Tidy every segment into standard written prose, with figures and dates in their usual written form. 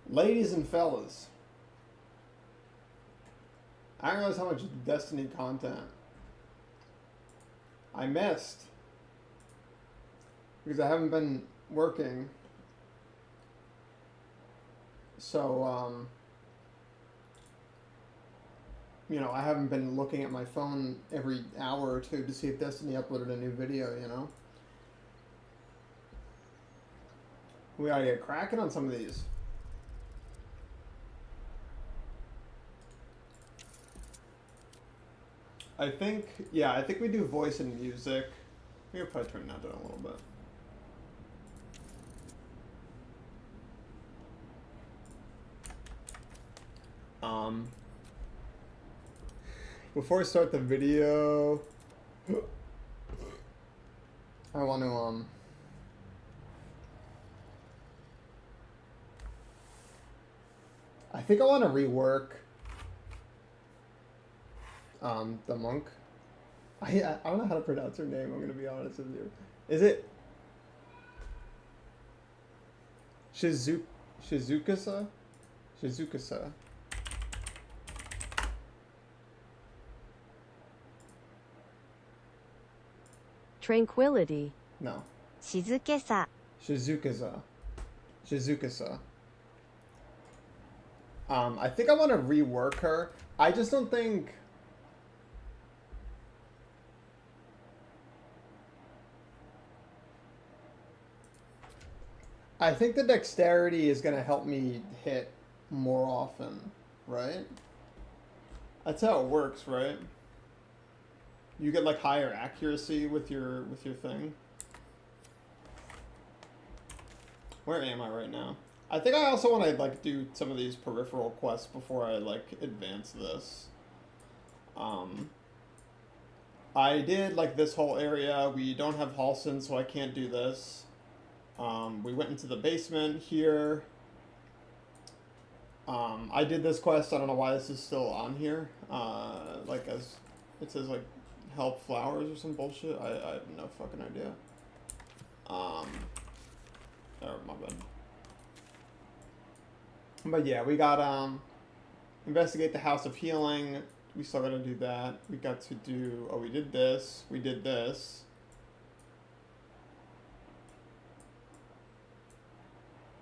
Ladies and fellas, I didn't realize how much Destiny content I missed because I haven't been working. So, you know, I haven't been looking at my phone every hour or two to see if Destiny uploaded a new video, you know? We gotta get cracking on some of these. I think we do voice and music. Maybe I'll probably turn that down a little bit. Before I start the video, I want to, I think I want to rework, the monk. I don't know how to pronounce her name, I'm going to be honest with you. Is it Shizukasa? Shizukasa. Tranquility. No. Shizukesa. Shizukasa. I think I want to rework her. I just don't think... I think the dexterity is going to help me hit more often, right? That's how it works, right? You get like higher accuracy with your thing. Where am I right now? I think I also want to like do some of these peripheral quests before I like advance this. I did like this whole area. We don't have Halson, so I can't do this. We went into the basement here. I did this quest. I don't know why this is still on here. Like as it says like help flowers or some bullshit. I have no fucking idea. Oh, my bad. But yeah, we got investigate the House of Healing. We still gotta do that. We got to do, oh, we did this. We did this.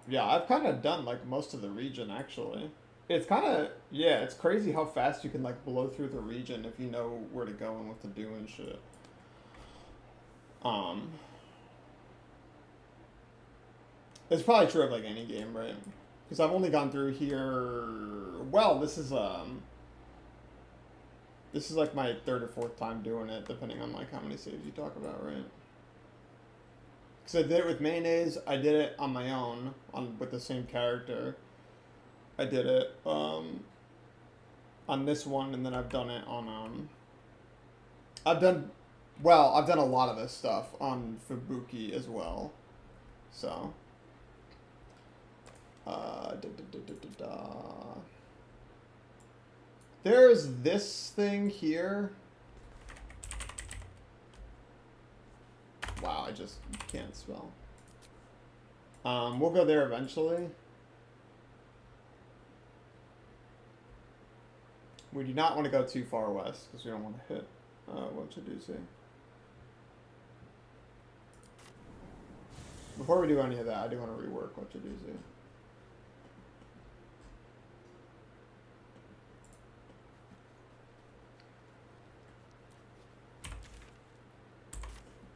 Yeah, I've kind of done like most of the region actually. It's kind of, yeah, it's crazy how fast you can like blow through the region if you know where to go and what to do and shit. It's probably true of like any game, right? Because I've only gone through here, well, this is like my third or fourth time doing it, depending on like how many saves you talk about, right? Because I did it with Mayonnaise, I did it on my own, with the same character. I did it on this one, and then I've done it on I've done a lot of this stuff on Fubuki as well. So there's this thing here. Wow, I just can't spell. We'll go there eventually. We do not want to go too far west because we don't want to hit what to do. See. Before we do any of that, I do want to rework what to do. See.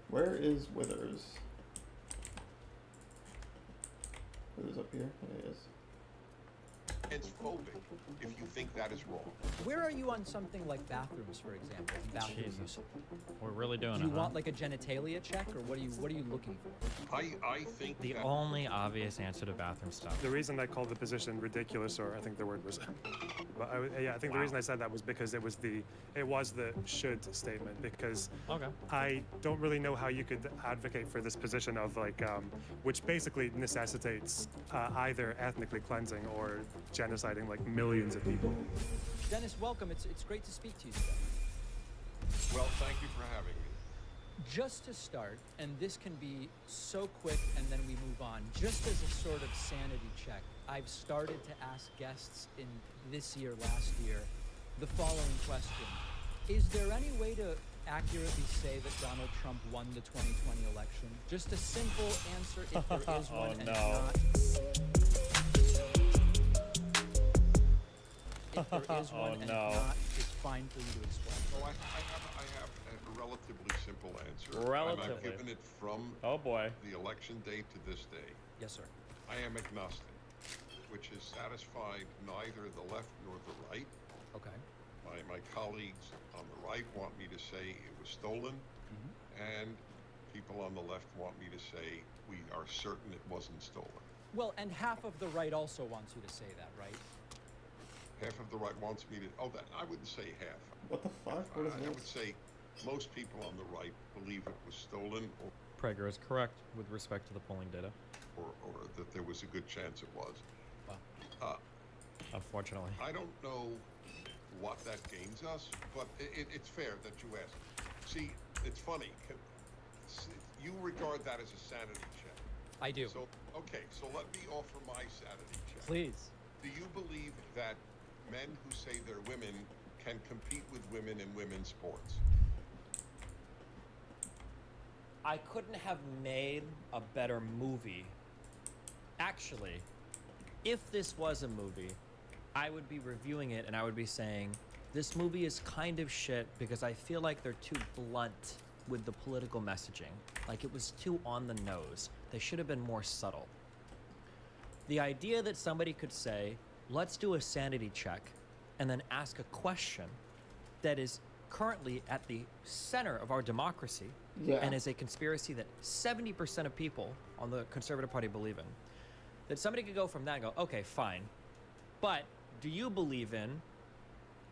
Where is Withers? Withers up here? There he is. Transphobic if you think that is wrong. Where are you on something like bathrooms, for example? Bathroom Jesus. use? We're really doing Do it, you huh? want like a genitalia check, or what are you looking for? I think The that only obvious answer to bathroom stuff. The reason I called the position ridiculous, or I think the word was, but I think the reason I said that was because it was the should statement, because Okay. I don't really know how you could advocate for this position of like, which basically necessitates either ethnically cleansing or genociding like millions of people. Dennis, welcome. It's great to speak to you today. well, thank you for having me. Just to start, and this can be so quick and then we move on, just as a sort of sanity check, I've started to ask guests in this year, last year, the following question. Is there any way to accurately say that Donald Trump won the 2020 election? Just a simple answer if there is one, and if not... If there is one, and if not, it's fine for you to explain. So I have a relatively simple answer. And Relatively. I've given it from Oh boy. the election day to this day. Yes, sir. I am agnostic, which has satisfied neither the left nor the right. Okay. My colleagues on the right want me to say it was stolen, and people on the left want me to say we are certain it wasn't stolen. Well, and half of the right also wants you to say that, right? Half of the right wants me to. Oh, that I wouldn't say half. What the fuck? What is I would this? say most people on the right believe it was stolen, Prager is correct with respect to the polling data. or that there was a good chance it was. Wow. Unfortunately. I don't know what that gains us, but it's fair that you ask. See, it's funny. You regard that as a sanity check. I do. So, okay, so let me offer my sanity check. Please. Do you believe that men who say they're women can compete with women in women's sports? I couldn't have made a better movie. Actually, if this was a movie, I would be reviewing it and I would be saying, this movie is kind of shit because I feel like they're too blunt with the political messaging. Like it was too on the nose. They should have been more subtle. The idea that somebody could say, let's do a sanity check and then ask a question that is currently at the center of our democracy and is a conspiracy that 70% of people on the Conservative Party believe in, that somebody could go from that and go, okay, fine, but do you believe in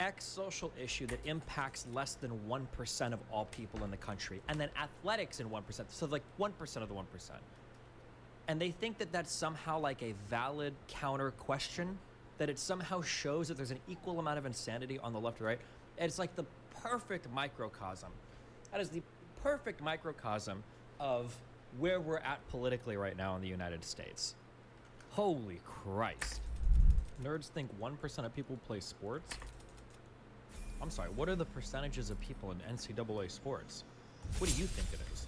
X social issue that impacts less than 1% of all people in the country, and then athletics in 1%, so like 1% of the 1%. And they think that that's somehow like a valid counter question, that it somehow shows that there's an equal amount of insanity on the left or right. It's like the perfect microcosm. That is the perfect microcosm of where we're at politically right now in the United States. Holy Christ. Nerds think 1% of people play sports? I'm sorry, what are the percentages of people in NCAA sports? What do you think it is?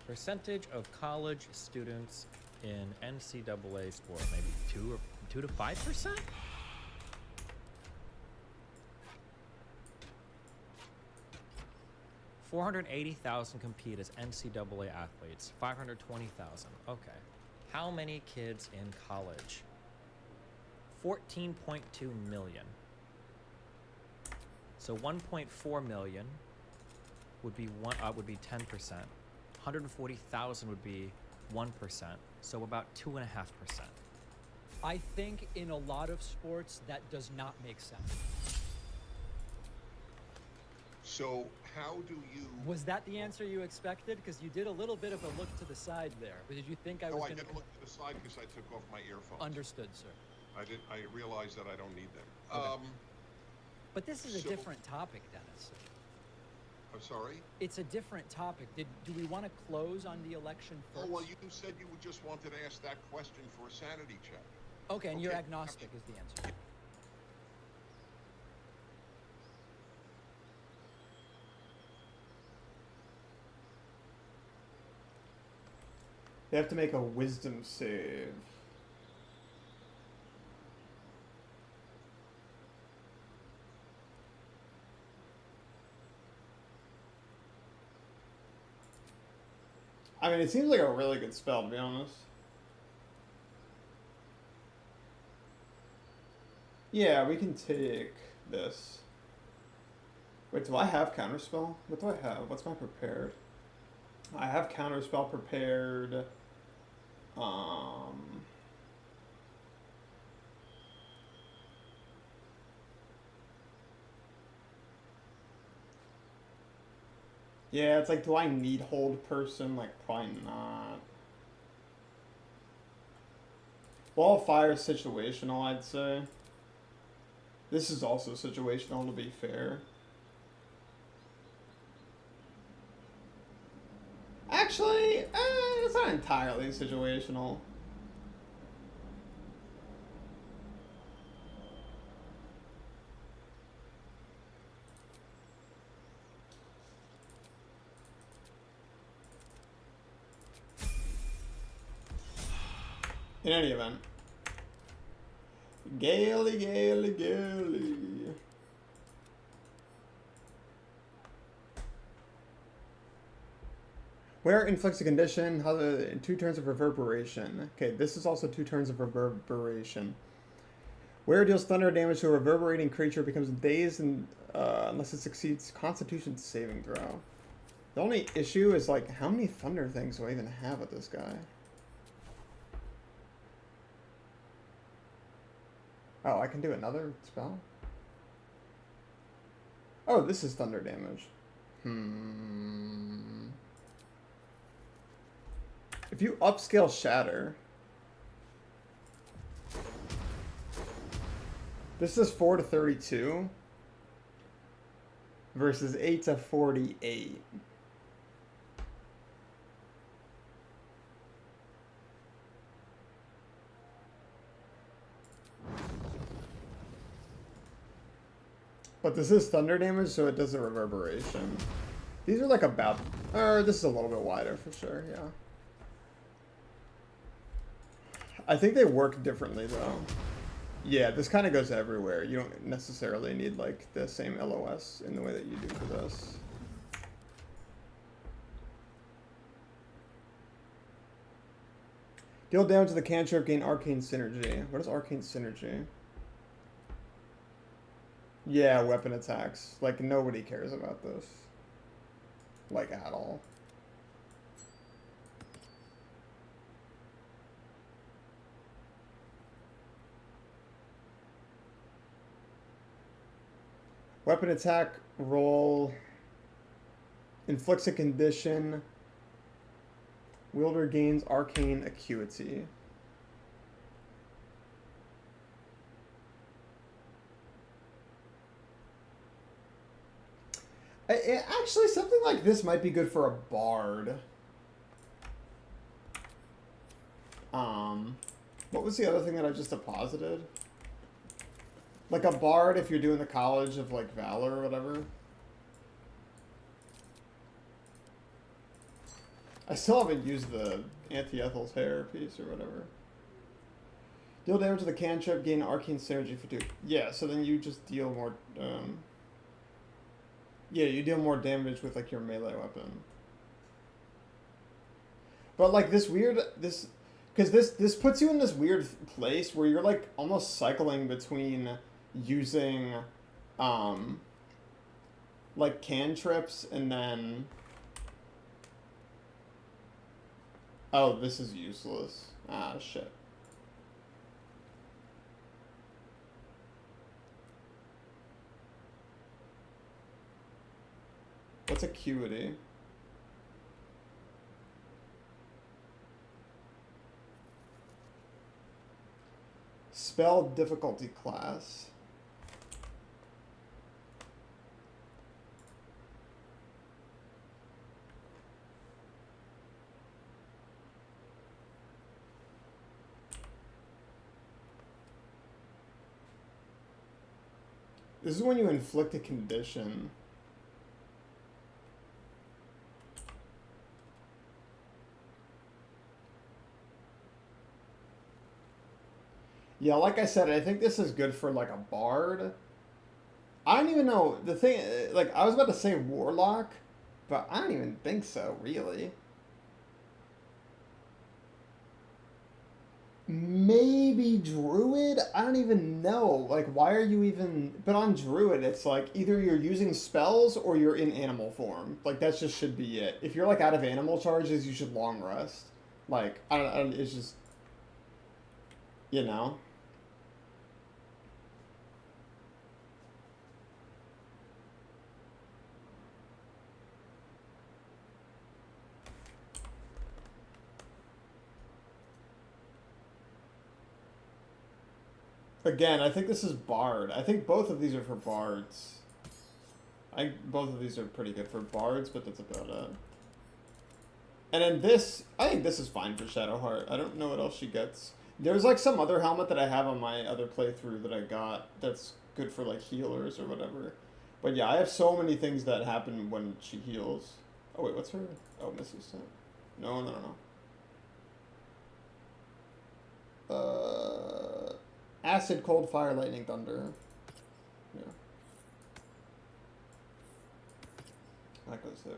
Percentage of college students in NCAA sport, maybe 2 to 5%? $480,000 compete as NCAA athletes. 520,000. Okay. How many kids in college? 14.2 million. So 1.4 million would be 10%. 140,000 would be 1%. So about 2.5%. I think in a lot of sports that does not make sense. So how do you... Was that the answer you expected? Because you did a little bit of a look to the side there. But did you think I was No, I going didn't look to the side because I took off my earphones. Understood, sir. I realized that I don't need them. Okay. But this is a So- different topic, Dennis. I'm sorry? It's a different topic. Do we want to close on the election Oh, first? well, you said you just wanted to ask that question for a sanity check. Okay, and you're Okay. agnostic is the answer. They have to make a wisdom save. I mean, it seems like a really good spell, to be honest. Yeah, we can take this. Wait, do I have counterspell? What do I have? What's my prepared? I have counterspell prepared. Yeah, it's like, do I need hold person? Like, probably not. Ball of fire is situational, I'd say. This is also situational, to be fair. entirely situational. In any event. Gaily, gaily, gaily. Where inflicts a condition, how the 2 turns of reverberation. Okay, this is also 2 turns of reverberation. Where deals thunder damage to a reverberating creature, becomes dazed and unless it succeeds Constitution saving throw. The only issue is like, how many thunder things do I even have with this guy? Oh, I can do another spell? Oh, this is thunder damage. If you upscale Shatter, this is 4 to 32 versus 8 to 48. But this is thunder damage, so it does a reverberation. These are like about, or this is a little bit wider for sure, yeah. I think they work differently though. Yeah, this kind of goes everywhere. You don't necessarily need like the same LOS in the way that you do for this. Deal damage to the cantrip, gain arcane synergy. What is arcane synergy? Yeah, weapon attacks. Like, nobody cares about this. Like, at all. Weapon attack roll. Inflicts a condition. Wielder gains arcane acuity. Actually, something like this might be good for a bard. What was the other thing that I just deposited? Like a bard if you're doing the College of like Valor or whatever. I still haven't used the Anti-Ethel's hair piece or whatever. Deal damage to the cantrip, gain arcane synergy for 2. Yeah, so then you just deal more, yeah, you deal more damage with like your melee weapon. But like this weird, because this puts you in this weird place where you're like almost cycling between using, like cantrips and then, oh, this is useless. Ah, shit. What's acuity? Spell difficulty class. This is when you inflict a condition. Yeah, like I said, I think this is good for like a bard. I don't even know the thing. Like I was about to say warlock, but I don't even think so, really. Maybe druid? I don't even know. Like, why are you even... But on druid, it's like, either you're using spells or you're in animal form. Like, that just should be it. If you're, like, out of animal charges, you should long rest. Like, I don't it's just... You know? Again, I think this is bard. I think both of these are for bards. Both of these are pretty good for bards, but that's about it. And then this, I think this is fine for Shadowheart. I don't know what else she gets. There's like some other helmet that I have on my other playthrough that I got that's good for like healers or whatever. But yeah, I have so many things that happen when she heals. Oh wait, what's her? Oh, Mrs. Set. No, no, no. Acid, cold, fire, lightning, thunder. Yeah. That goes there.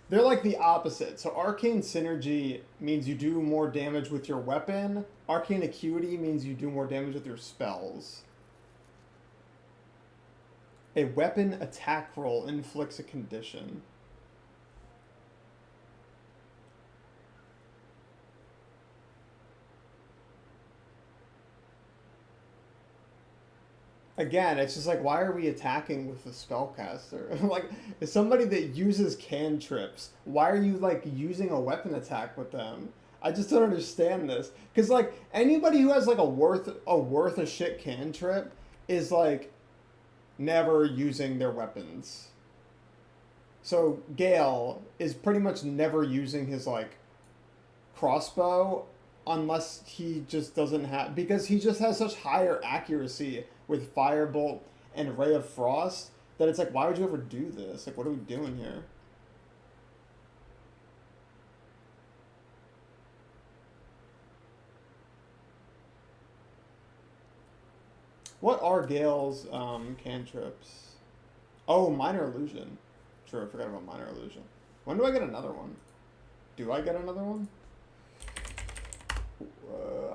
They're like the opposite. So Arcane Synergy means you do more damage with your weapon. Arcane Acuity means you do more damage with your spells. A weapon attack roll inflicts a condition. Again, it's just like, why are we attacking with the spellcaster? Like, as somebody that uses cantrips, why are you, like, using a weapon attack with them? I just don't understand this. Because, like, anybody who has, like, a worth a shit cantrip is, like, never using their weapons. So, Gale is pretty much never using his, like, crossbow unless he just doesn't have... Because he just has such higher accuracy with Firebolt and Ray of Frost that it's like, why would you ever do this? Like, what are we doing here? What are Gale's cantrips? Oh, Minor Illusion. Sure, I forgot about Minor Illusion. When do I get another one? Do I get another one?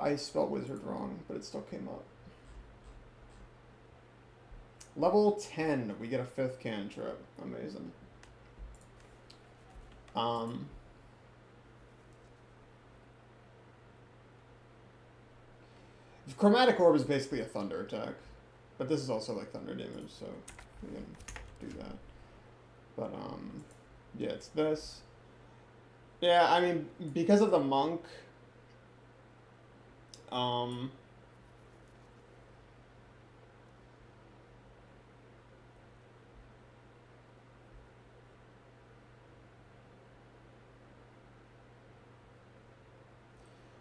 I spelled wizard wrong, but it still came up. Level 10, we get a 5th cantrip. Amazing. Chromatic Orb is basically a thunder attack. But this is also like thunder damage, so we can do that. But, yeah, it's this. Yeah, I mean, because of the monk,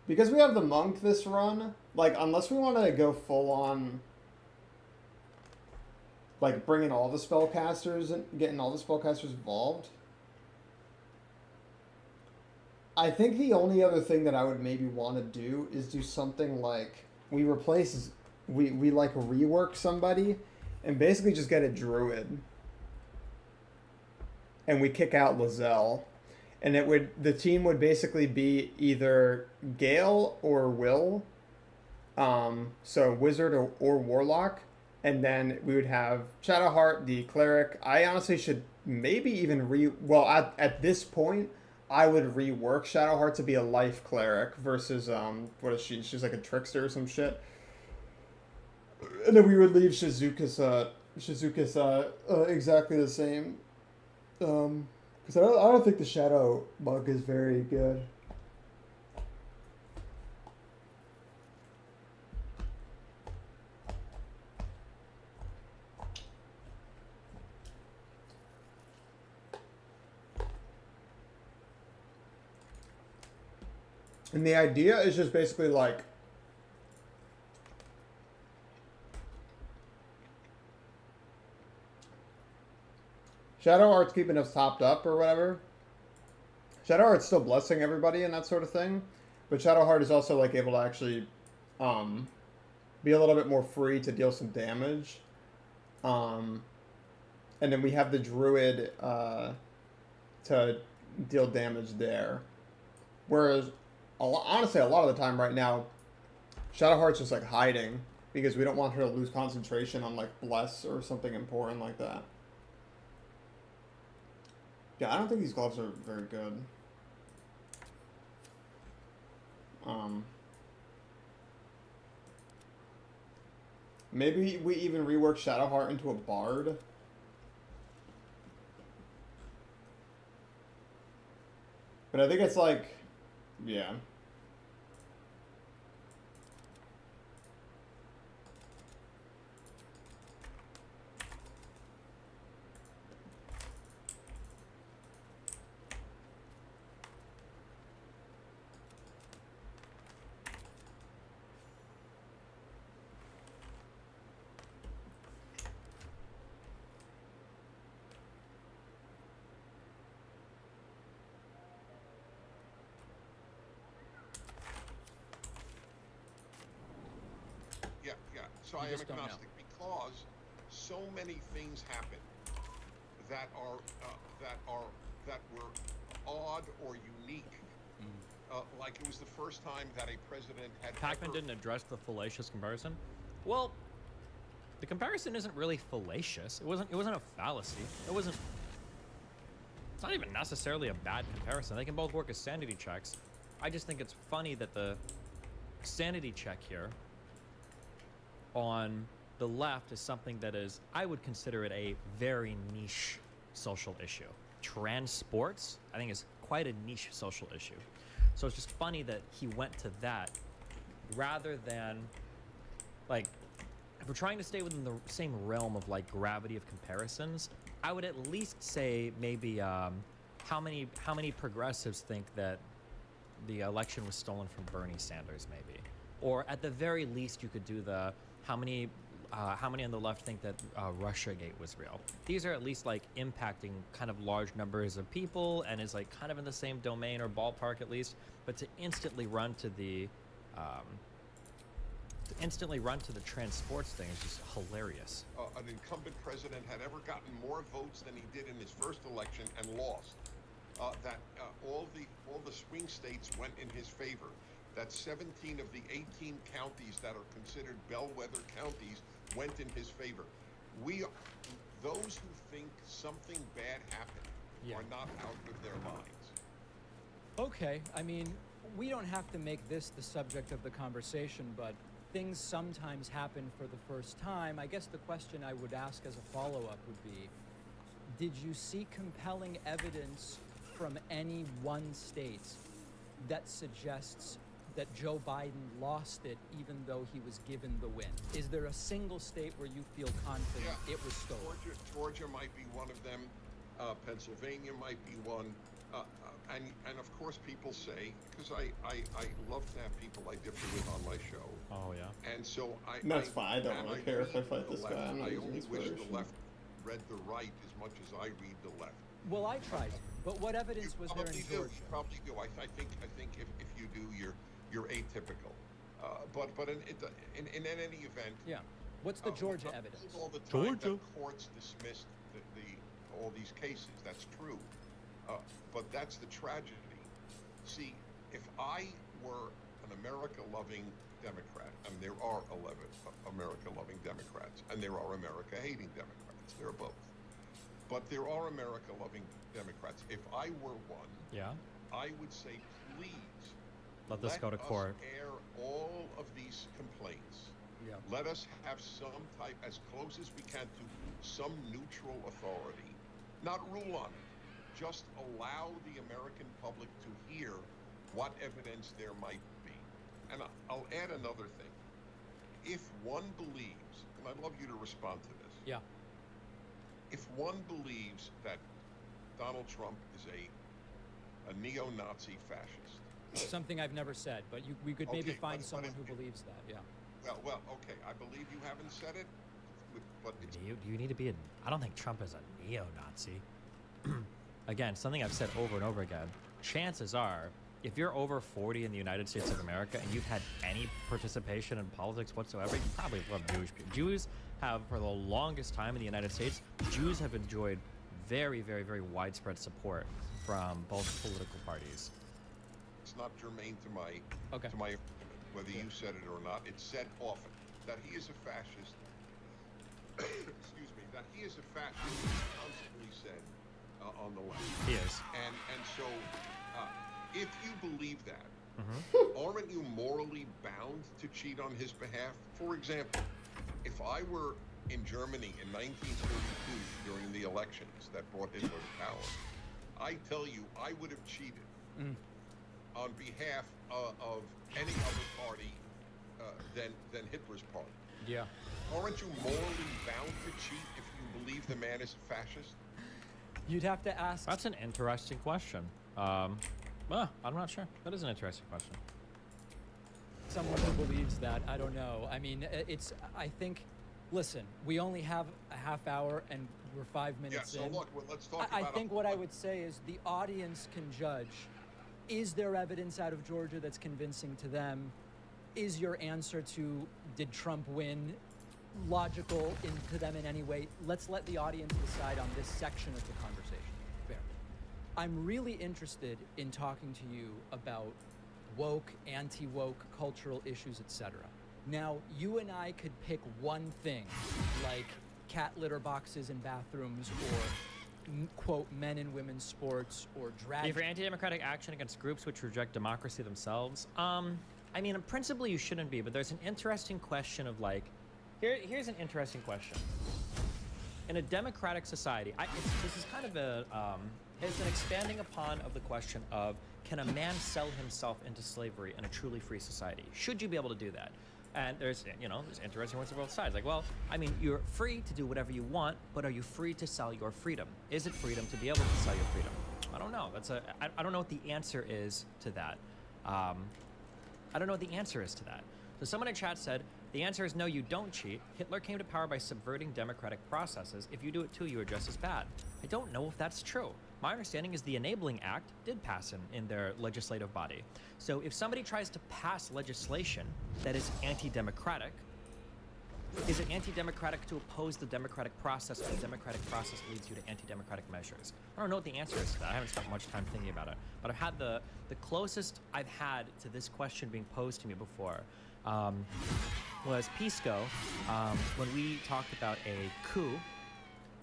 because we have the monk this run, like, unless we want to go full on, like, bringing all the spellcasters and getting all the spellcasters involved, I think the only other thing that I would maybe want to do is do something like we replace, we like rework somebody and basically just get a druid and we kick out Lizelle. And it would, the team would basically be either Gale or Will, so Wizard or Warlock, and then we would have Shadowheart, the Cleric. I honestly should maybe even at this point, I would rework Shadowheart to be a Life Cleric versus, what is she? She's like a Trickster or some shit. And then we would leave Shizuka's exactly the same. Because I don't think the Shadow Bug is very good. And the idea is just basically like Shadow Art's keeping us topped up or whatever. Shadow Heart's still blessing everybody and that sort of thing, but Shadow Heart is also like able to actually be a little bit more free to deal some damage. And then we have the Druid to deal damage there. Whereas, honestly, a lot of the time right now, Shadow Heart's just like hiding because we don't want her to lose concentration on like Bless or something important like that. Yeah, I don't think these gloves are very good. Maybe we even rework Shadowheart into a bard. But I think it's like, yeah. So I am just don't know. agnostic because so many things happen that were odd or unique. Like it was the first time that a president had. Pac-Man didn't address the fallacious comparison. Well, the comparison isn't really fallacious. It wasn't a fallacy. It's not even necessarily a bad comparison. They can both work as sanity checks. I just think it's funny that the sanity check here on the left is something that is, I would consider it a very niche social issue. Trans sports, I think, is quite a niche social issue. So it's just funny that he went to that rather than, like, if we're trying to stay within the same realm of like gravity of comparisons, I would at least say maybe how many progressives think that the election was stolen from Bernie Sanders, maybe, or at the very least you could do the how many on the left think that Russiagate was real. These are at least like impacting kind of large numbers of people and is like kind of in the same domain or ballpark at least. But to instantly run to the trans sports thing is just hilarious. An incumbent president had ever gotten more votes than he did in his first election and lost. All the swing states went in his favor. That 17 of the 18 counties that are considered bellwether counties went in his favor. Those who think something bad happened are not out of their minds. Okay, I mean, we don't have to make this the subject of the conversation, but things sometimes happen for the first time. I guess the question I would ask as a follow-up would be, did you see compelling evidence from any one state that suggests that Joe Biden lost it even though he was given the win? Is there a single state where you feel confident it was stolen? Georgia might be one of them. Pennsylvania might be one. And of course people say, because I love to have people I differ with on my show. Oh yeah. And so That's fine. I don't really care if I fight this guy. I'm not I using only wish inspiration. the left read the right as much as I read the left. Well, I tried, but what evidence was there in Georgia? You probably do. I think if you do, you're atypical. But in any event. Yeah. What's the Georgia evidence? All the time Georgia. that courts dismissed all these cases. That's true. But that's the tragedy. See, if I were an America-loving Democrat, and there are 11 America-loving Democrats, and there are America-hating Democrats, there are both. But there are America-loving Democrats. If I were one, I would say, please, let this go to court. Let us air all of these complaints. Yeah. Let us have some type, as close as we can, to some neutral authority. Not rule on it. Just allow the American public to hear what evidence there might be. And I'll add another thing. If one believes, and I'd love you to respond to this. Yeah. If one believes that Donald Trump is a neo-Nazi fascist, Something I've never said, but we could maybe Okay, find but someone if- who believes that. Yeah. Well, okay. I believe you haven't said it, but it's Do you need to be a? I don't think Trump is a neo-Nazi. Again, something I've said over and over again. Chances are, if you're over 40 in the United States of America and you've had any participation in politics whatsoever, you probably love Jewish people. Jews have, for the longest time in the United States, Jews have enjoyed very, very, very widespread support from both political parties. it's not germane to my Okay. to my argument, whether you said it or not. It's said often that he is a fascist. Excuse me. That he is a fascist is constantly said on the left. He is. And so, if you believe that, Mm-hmm. aren't you morally bound to cheat on his behalf? For example, if I were in Germany in 1932 during the elections that brought Hitler to power, I tell you, I would have cheated on behalf of any other party than Hitler's party. Yeah. Aren't you morally bound to cheat if you believe the man is a fascist? You'd have to ask. That's an interesting question. Well, I'm not sure. That is an interesting question. Someone who believes that. I don't know. I mean, I think. Listen, we only have a half hour and we're 5 Yeah. minutes So in. look, well, let's talk I about. think what I would say is the audience can judge. Is there evidence out of Georgia that's convincing to them? Is your answer to did Trump win logical to them in any way? Let's let the audience decide on this section of the conversation. Fair. I'm really interested in talking to you about woke, anti-woke, cultural issues, etc. Now, you and I could pick one thing, like cat litter boxes in bathrooms, or quote men and women's sports, or drag. For anti-democratic action against groups which reject democracy themselves, I mean, principally you shouldn't be, but there's an interesting question of like, here's an interesting question. In a democratic society, this is kind of it's an expanding upon of the question of, can a man sell himself into slavery in a truly free society? Should you be able to do that? And there's interesting ones on both sides. Like, well, I mean, you're free to do whatever you want, but are you free to sell your freedom? Is it freedom to be able to sell your freedom? I don't know. I don't know what the answer is to that. I don't know what the answer is to that. So someone in chat said, the answer is no, you don't cheat. Hitler came to power by subverting democratic processes. If you do it too, you are just as bad. I don't know if that's true. My understanding is the Enabling Act did pass in their legislative body. So if somebody tries to pass legislation that is anti-democratic, is it anti-democratic to oppose the democratic process, or the democratic process leads you to anti-democratic measures? I don't know what the answer is to that. I haven't spent much time thinking about it. But I've had the closest I've had to this question being posed to me before was Pisco, when we talked about a coup.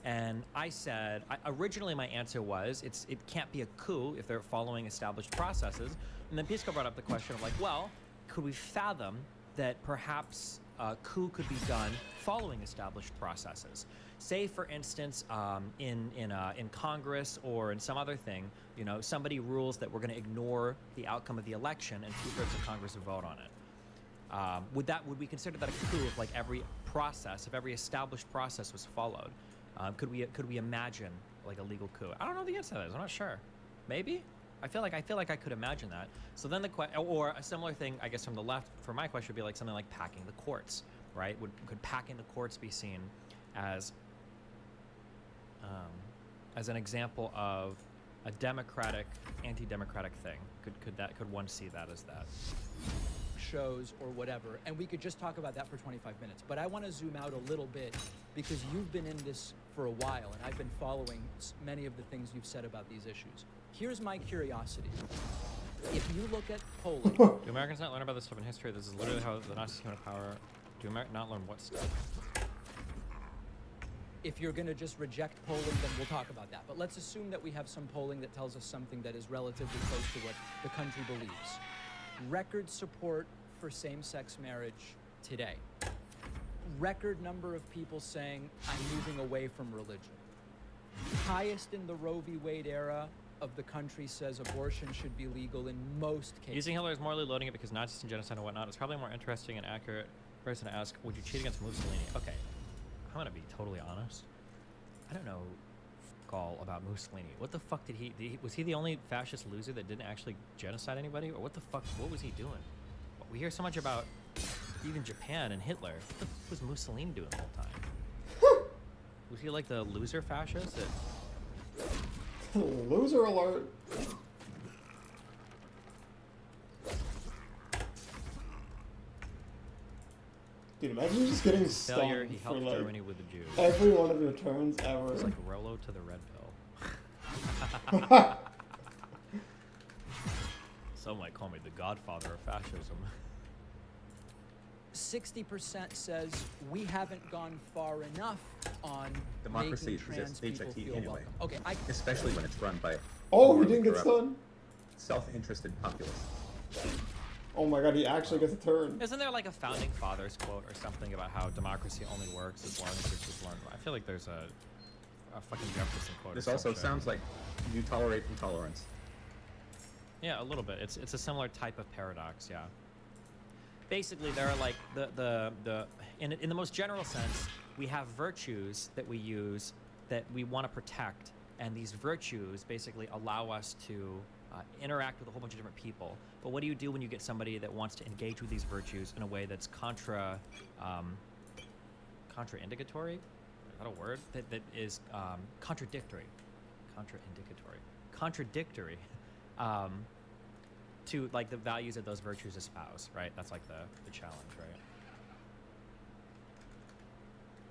And I said, originally my answer was, it can't be a coup if they're following established processes. And then Pisco brought up the question of like, well, could we fathom that perhaps a coup could be done following established processes? Say, for instance, in Congress or in some other thing, somebody rules that we're going to ignore the outcome of the election and 2/3 of Congress will vote on it. Would we consider that a coup if like every established process was followed? Could we imagine like a legal coup? I don't know the answer to that. I'm not sure. Maybe. I feel like I could imagine that. So then or a similar thing, I guess, from the left for my question would be like something like packing the courts, right? Could packing the courts be seen as an example of a democratic, anti-democratic thing? Could one see that as that? Shows or whatever, and we could just talk about that for 25 minutes. But I want to zoom out a little bit because you've been in this for a while, and I've been following many of the things you've said about these issues. Here's my curiosity. If you look at Poland... Do Americans not learn about this stuff in history? This is literally how the Nazis came to power. Do Americans not learn what stuff? If you're going to just reject Poland, then we'll talk about that. But let's assume that we have some polling that tells us something that is relatively close to what the country believes. Record support for same-sex marriage today. Record number of people saying, I'm moving away from religion. Highest in the Roe v. Wade era of the country says abortion should be legal in most cases. Using Hitler is morally loading it because Nazis and genocide and whatnot. It's probably a more interesting and accurate person to ask, would you cheat against Mussolini? Okay, I'm going to be totally honest. I don't know call about Mussolini. What the fuck did he was he the only fascist loser that didn't actually genocide anybody? Or what the fuck, what was he doing? We hear so much about even Japan and Hitler. What the fuck was Mussolini doing the whole time? Was he like the loser fascist that... Loser alert. Dude, imagine just getting Failure, stunned he for helped like Germany with the Jews. every one of your turns ever. It's like Rolo to the red pill. Some might call me the godfather of fascism. 60% says we haven't gone far enough on Democracy making trans is people HIT feel anyway. welcome. Okay, Especially when it's run by Oh, he morally didn't get corrupt, stunned. self-interested populists. Oh my god, he actually gets a turn. Isn't there like a founding fathers quote or something about how democracy only works as long as it's just learned? I feel like there's a fucking Jefferson quote. This or also some shit. sounds like you tolerate intolerance. Yeah, a little bit. It's a similar type of paradox. Yeah. Basically, there are like in the most general sense, we have virtues that we use that we want to protect, and these virtues basically allow us to interact with a whole bunch of different people. But what do you do when you get somebody that wants to engage with these virtues in a way that's contraindicatory? Is that a word? That is contradictory. Contradictory. To like the values that those virtues espouse, right? That's like the challenge, right?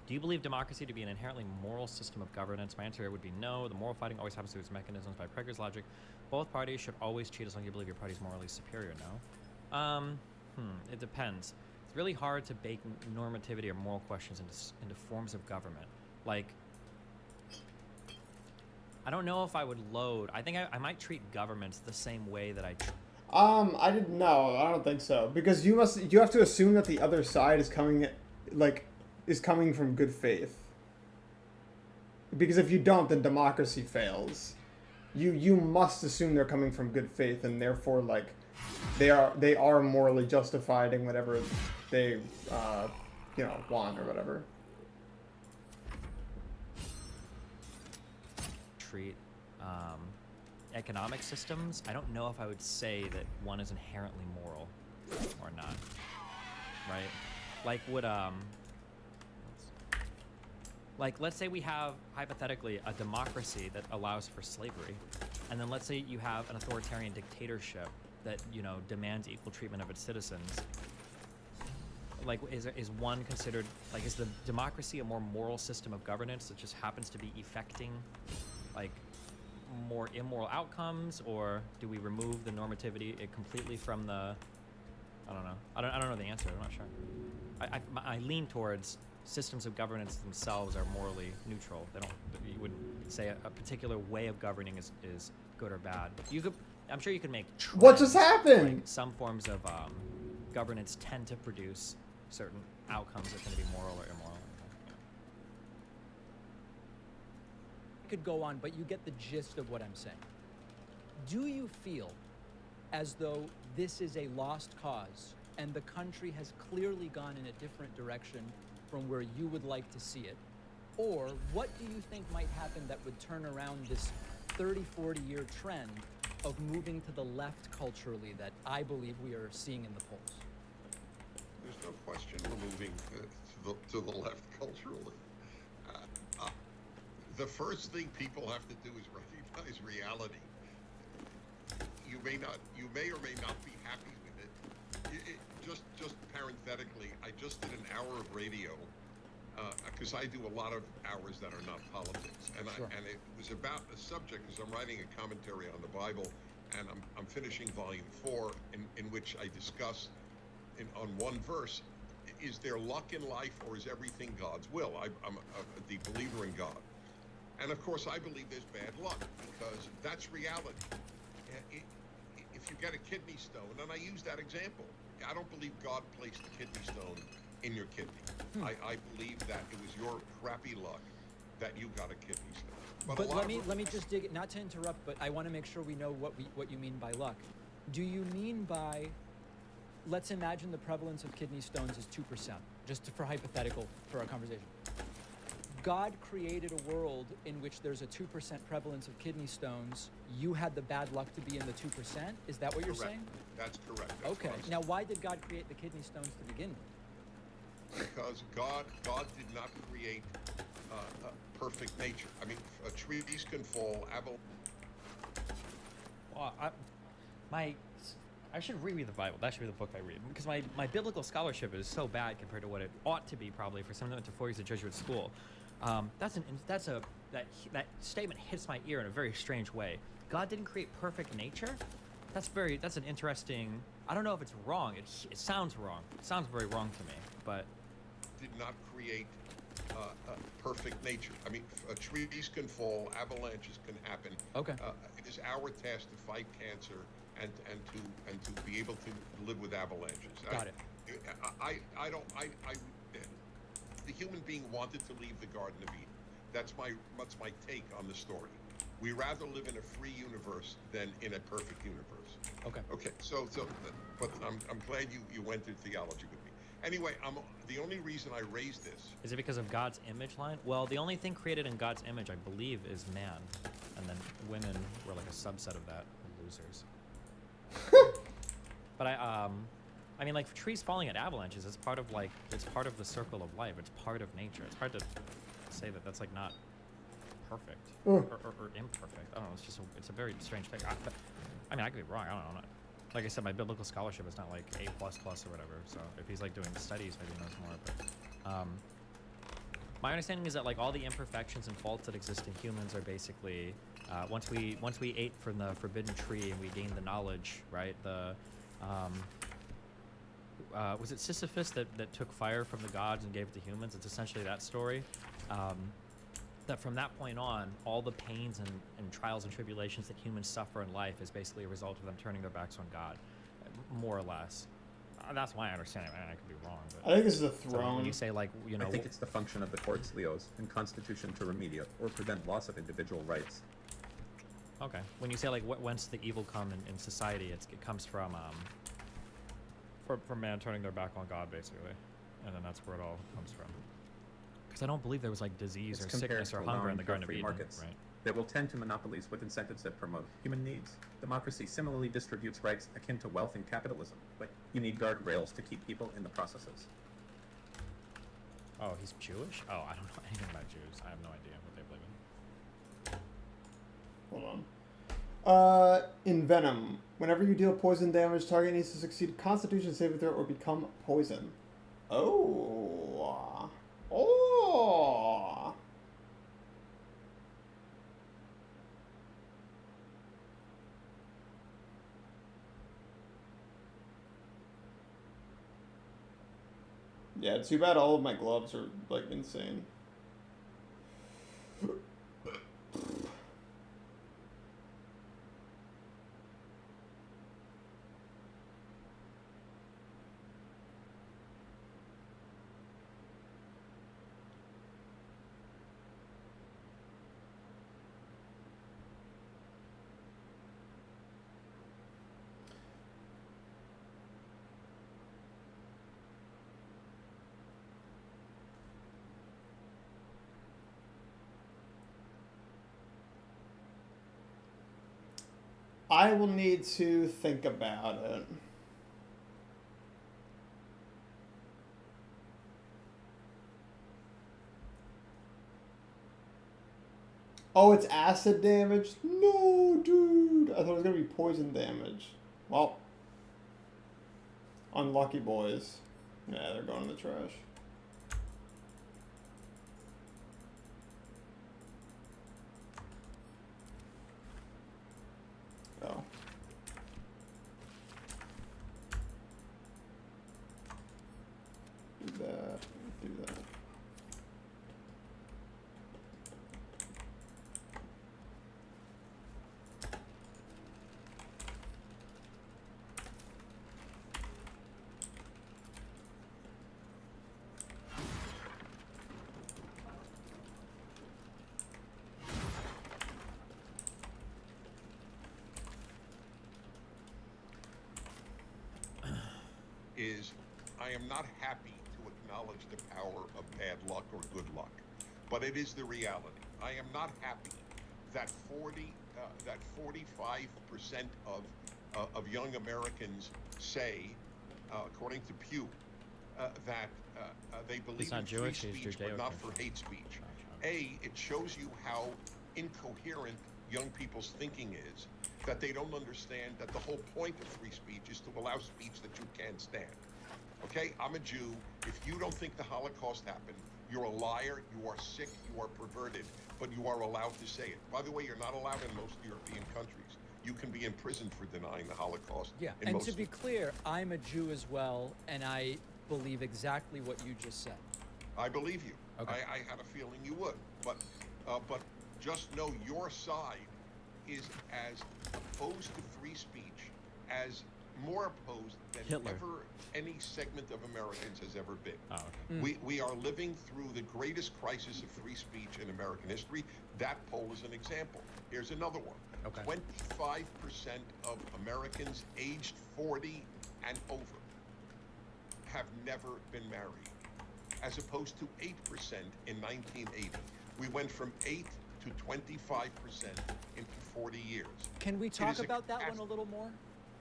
Do you believe democracy to be an inherently moral system of governance? My answer would be no. The moral fighting always happens through its mechanisms. By Prager's logic, both parties should always cheat as long as you believe your party is morally superior. No? It depends. It's really hard to bake normativity or moral questions into forms of government. Like, I don't know if I would load. I think I might treat governments the same way that I I didn't know. I don't think so, because you have to assume that the other side is coming from good faith. Because if you don't, then democracy fails. You must assume they're coming from good faith, and therefore like they are morally justified in whatever they want or whatever. treat economic systems. I don't know if I would say that one is inherently moral or not. Right? Like would let's say we have hypothetically a democracy that allows for slavery, and then let's say you have an authoritarian dictatorship that demands equal treatment of its citizens. Like, is one considered, like, is the democracy a more moral system of governance that just happens to be effecting like more immoral outcomes, or do we remove the normativity completely from the? I don't know. I don't know the answer. I'm not sure. I lean towards systems of governance themselves are morally neutral. They don't. You wouldn't say a particular way of governing is good or bad. You could. I'm sure you could make. What just trends, happened? like some forms of governance tend to produce certain outcomes that can be moral or immoral. could go on, but you get the gist of what I'm saying. Do you feel as though this is a lost cause and the country has clearly gone in a different direction from where you would like to see it? Or what do you think might happen that would turn around this 30, 40-year trend of moving to the left culturally that I believe we are seeing in the polls? There's no question we're moving to the left culturally. The first thing people have to do is recognize reality. You may or may not be happy with it. Just parenthetically, I just did an hour of radio because I do a lot of hours that are not politics, and Sure. and it was about a subject because I'm writing a commentary on the Bible, and I'm finishing volume 4, in which I discuss on one verse: is there luck in life, or is everything God's will? I'm a deep believer in God. And of course, I believe there's bad luck because that's reality. If you get a kidney stone, and I use that example, I don't believe God placed the kidney stone in your kidney. I believe that it was your crappy luck that you got a kidney stone. But let me just dig, not to interrupt, but I want to make sure we know what you mean by luck. Do you mean by, let's imagine the prevalence of kidney stones is 2%, just for hypothetical for our conversation. God created a world in which there's a 2% prevalence of kidney stones, you had the bad luck to be in the 2%? Is that what you're Correct. saying? That's correct. That's Okay. what I'm Now, saying. why did God create the kidney stones to begin with? Because God did not create a perfect nature. I mean, trees can fall. Well, I should reread the Bible. That should be the book I read, because my biblical scholarship is so bad compared to what it ought to be, probably, for someone that went to 4 years of Jesuit school. That statement hits my ear in a very strange way. God didn't create perfect nature. That's an interesting. I don't know if it's wrong. It sounds wrong. It sounds very wrong to me. But Did not create a perfect nature. I mean, trees can fall, avalanches can happen. Okay. It is our task to fight cancer and to be able to live with avalanches. Got it. The human being wanted to leave the Garden of Eden. That's my take on the story. We rather live in a free universe than in a perfect universe. Okay. Okay. But I'm glad you went through theology with me. Anyway, the only reason I raised this. is it because of God's image line? Well, the only thing created in God's image, I believe, is man, and then women were like a subset of that. Losers. But I mean, like, trees falling at avalanches, it's part of the circle of life. It's part of nature. It's hard to say that that's like not perfect or imperfect. I don't know. It's a very strange thing. I mean, I could be wrong. I don't know. Like I said, my biblical scholarship is not like A++ or whatever. So if he's like doing studies, maybe he knows more. But my understanding is that like all the imperfections and faults that exist in humans are basically once we ate from the forbidden tree and we gained the knowledge, right? Was it Sisyphus that took fire from the gods and gave it to humans? It's essentially that story. That from that point on, all the pains and trials and tribulations that humans suffer in life is basically a result of them turning their backs on God, more or less. That's my understanding. I could be wrong. But I think this is the so throne. when you say, like, you know, I think it's the function of the courts, Leos, and Constitution to remediate or prevent loss of individual rights. okay, when you say like whence the evil come in society, it comes from man turning their back on God, basically, and then that's where it all comes from. Because I don't believe there was like disease It's or compared sickness or to hunger in allowing the for Garden of free Eden, markets right? that will tend to monopolies with incentives that promote human needs. Democracy similarly distributes rights akin to wealth and capitalism, but you need guardrails to keep people in the processes. Oh, he's Jewish? Oh, I don't know anything about Jews. I have no idea what they believe in. Hold on. In Venom, whenever you deal poison damage, target needs to succeed Constitution saving throw or become poison. Oh. Oh. Yeah, too bad all of my gloves are, like, insane. I will need to think about it. Oh, it's acid damage? No, dude. I thought it was going to be poison damage. Well, unlucky boys. Yeah, they're going in the trash. Oh. Do that. Do that. Is I am not happy to acknowledge the power of bad luck or good luck. but it is the reality. I am not happy that 45% of young Americans say, according to Pew, that they believe not in free Jewish, he's speech, but not Judeo-Christian. for hate speech. It shows you how incoherent young people's thinking is, that they don't understand that the whole point of free speech is to allow speech that you can't stand. Okay, I'm a Jew. If you don't think the Holocaust happened, you're a liar, you are sick, you are perverted, but you are allowed to say it. By the way, you're not allowed in most European countries. You can be imprisoned for denying the Holocaust. Yeah, in and most to be clear, I'm a Jew as well, and I believe exactly what you just said. I believe you. Okay. I had a feeling you would, but just know your side is as opposed to free speech, as more opposed than Hitler. ever any segment of Americans has ever been. Oh, okay. We are living through the greatest crisis of free speech in American history. That poll is an example. Here's another one. Okay. 25% of Americans aged 40 and over have never been married, as opposed to 8% in 1980. We went from 8 to 25% in 40 years. Can we It talk is a about that one a catastrophe. little more?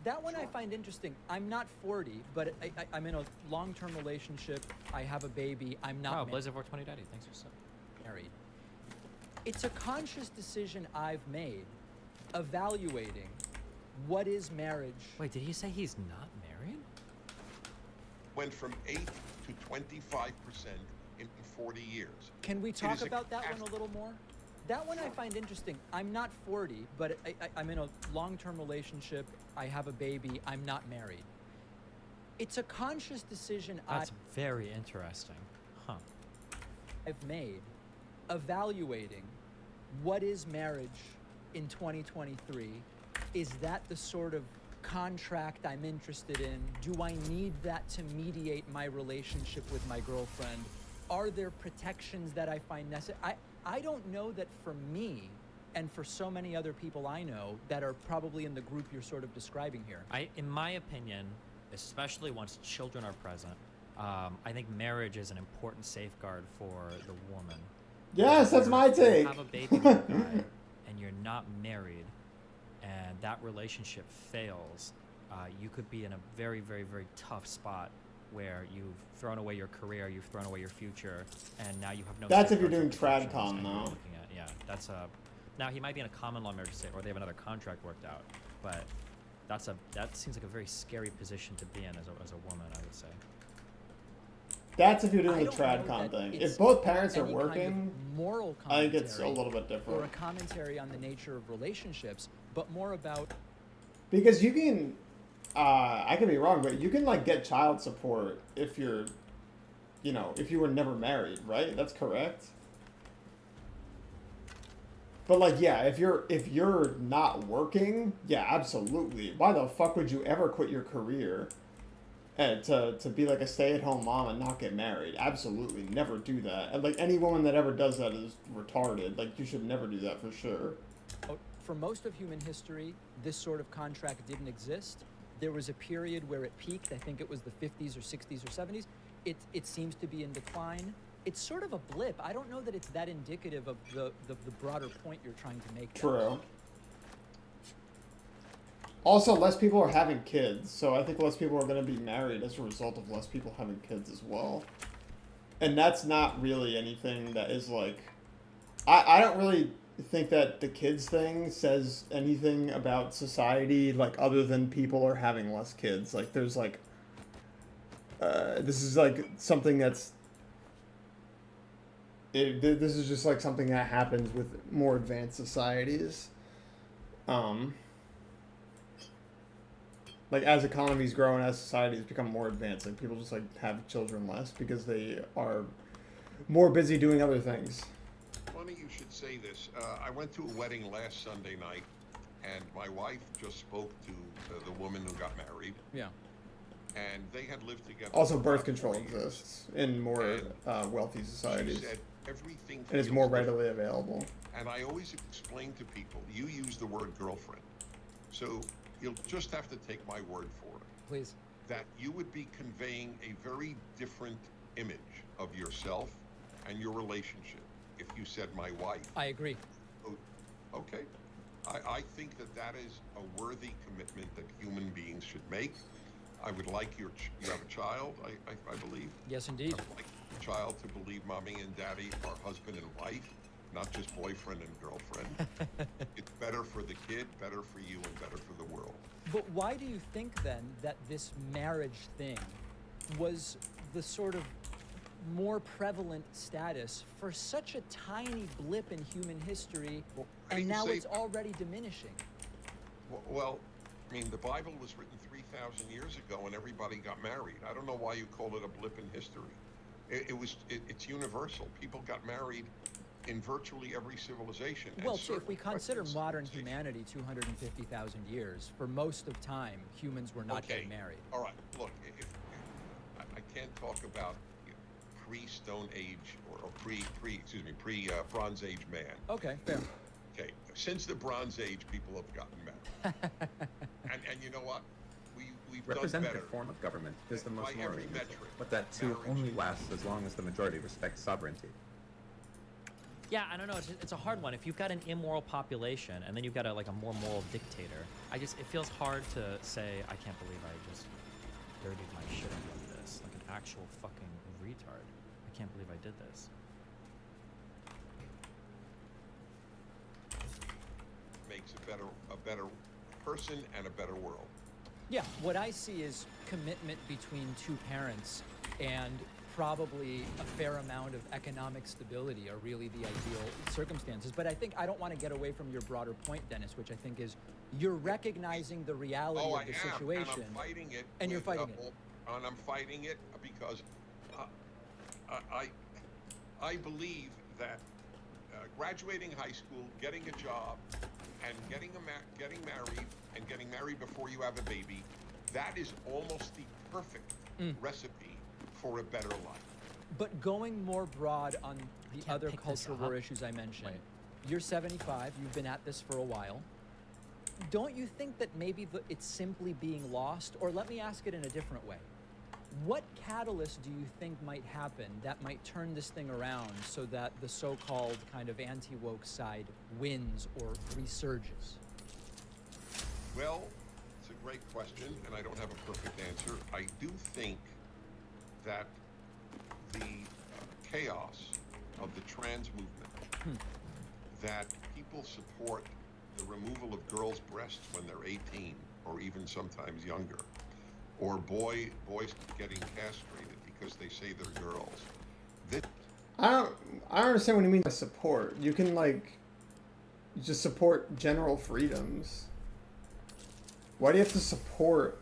That one I Sure. find interesting. I'm not 40, but I'm in a long-term relationship. I have a baby. I'm Oh, not Blazer 420 Daddy, thanks for sub. married. It's a conscious decision I've made, evaluating what is marriage. Wait, did he say he's not married? Went from 8 to 25% in 40 years. Can we It talk is a about that one a catastrophe. little more? That one I find interesting. I'm not 40, but I'm in a long-term relationship. I have a baby. I'm not married. It's a conscious decision That's very interesting. Huh. I've made, evaluating what is marriage in 2023. Is that the sort of contract I'm interested in? Do I need that to mediate my relationship with my girlfriend? Are there protections that I find necessary? I don't know that for me and for so many other people I know that are probably in the group you're sort of describing here. In my opinion, especially once children are present, I think marriage is an important safeguard for the woman. Yes, that's my If you take. have a baby with a guy and you're not married, and that relationship fails, you could be in a very, very, very tough spot where you've thrown away your career, you've thrown away your future, and now you have no. That's if you're safeguards or doing protections, TradCom, and you're though. looking at- yeah, that's a. Now he might be in a common law marriage, or they have another contract worked out, but that seems like a very scary position to be in as a woman, I would say. That's if you're I doing the don't know TradCom that thing. it's If both parents are any kind of working, moral I think it's a commentary little bit or a different. commentary on the nature of relationships, but more about Because you can, I could be wrong, but you can like get child support if you're, if you were never married, right? That's correct. But like, yeah, if you're not working, yeah, absolutely. Why the fuck would you ever quit your career and to be like a stay-at-home mom and not get married? Absolutely, never do that. And like any woman that ever does that is retarded. Like you should never do that for sure. for most of human history, this sort of contract didn't exist. There was a period where it peaked. I think it was the 50s or 60s or 70s. It seems to be in decline. It's sort of a blip. I don't know that it's that indicative of the broader point you're trying to make. True. Also, less people are having kids, so I think less people are going to be married as a result of less people having kids as well. And that's not really anything that is like... I don't really think that the kids thing says anything about society, like, other than people are having less kids. Like, there's, like... this is, like, something that's... This is just, like, something that happens with more advanced societies. Like, as economies grow and as societies become more advanced, like, people just, like, have children less because they are more busy doing other things. Funny you should say this. I went to a wedding last Sunday night, and my wife just spoke to the woman who got married, Yeah. and they had lived together. Also, for birth about control 4 years. exists in more wealthy She societies. said everything And it's feels more different. readily available. And I always explain to people, you use the word girlfriend. So you'll just have to take my word for it. Please. That you would be conveying a very different image of yourself and your relationship if you said my wife. I agree. Okay. I think that is a worthy commitment that human beings should make. I would like you have a child, I believe. Yes, indeed. I would like your child to believe mommy and daddy are husband and wife, not just boyfriend and girlfriend. It's better for the kid, better for you, and better for the world. But why do you think then that this marriage thing was the sort of more prevalent status for such a tiny blip in human history, and now it's already diminishing? Well, I mean, the Bible was written 3,000 years ago and everybody got married. I don't know why you call it a blip in history. It's universal. People got married in virtually every civilization. Well, so if we consider modern humanity 250,000 years, for most of time, humans were not getting married. All right, look, if I can't talk about pre-Stone Age or pre-Bronze Age man. Okay, fair. Okay, since the Bronze Age, people have gotten married. and you know what? We've done Representative better. form of government is the most By every moral, metric, but that too marriage only is- lasts as long as the majority respects sovereignty. Yeah, I don't know. It's a hard one. If you've got an immoral population and then you've got a more moral dictator, it feels hard to say, I can't believe I just dirtied my shit up like this, like an actual fucking retard. I can't believe I did this. Makes a better person and a better world. Yeah, what I see is commitment between two parents and probably a fair amount of economic stability are really the ideal circumstances. But I don't want to get away from your broader point, Dennis, which I think is you're recognizing the reality of the situation. And I'm fighting it. And you're fighting it. And I'm fighting it because I believe that graduating high school, getting a job, and getting married, and getting married before you have a baby, that is almost the perfect recipe for a better life. But going more broad on the can't other pick this cultural up. war issues I mentioned, Wait. you're 75, you've been at this for a while. Don't you think that maybe it's simply being lost? Or let me ask it in a different way. What catalyst do you think might happen that might turn this thing around so that the so-called kind of anti-woke side wins or resurges? Well, it's a great question, and I don't have a perfect answer. I do think that the chaos of the trans movement, that people support the removal of girls' breasts when they're 18 or even sometimes younger, or boys getting castrated because they say they're girls. I don't understand what you mean by support. You can just support general freedoms. Why do you have to support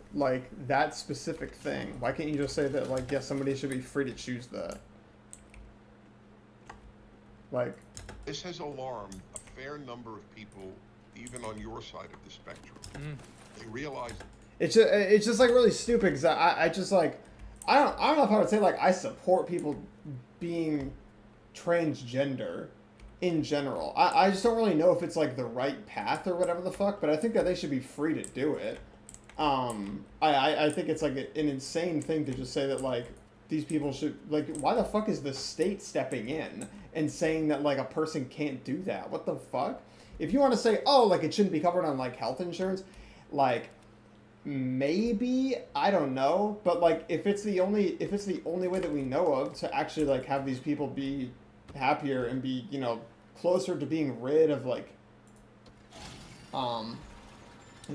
that specific thing? Why can't you just say that yes, somebody should be free to choose that? This has alarmed a fair number of people, even on your side of the spectrum. They realize it's just really stupid because I just I don't know if I would say I support people being transgender in general. I just don't really know if it's the right path or whatever the fuck, but I think that they should be free to do it. I think it's an insane thing to just say that these people should why the fuck is the state stepping in and saying that a person can't do that? What the fuck? If you want to say it shouldn't be covered on health insurance, maybe, I don't know, but if it's the only way that we know of to actually have these people be happier and be closer to being rid of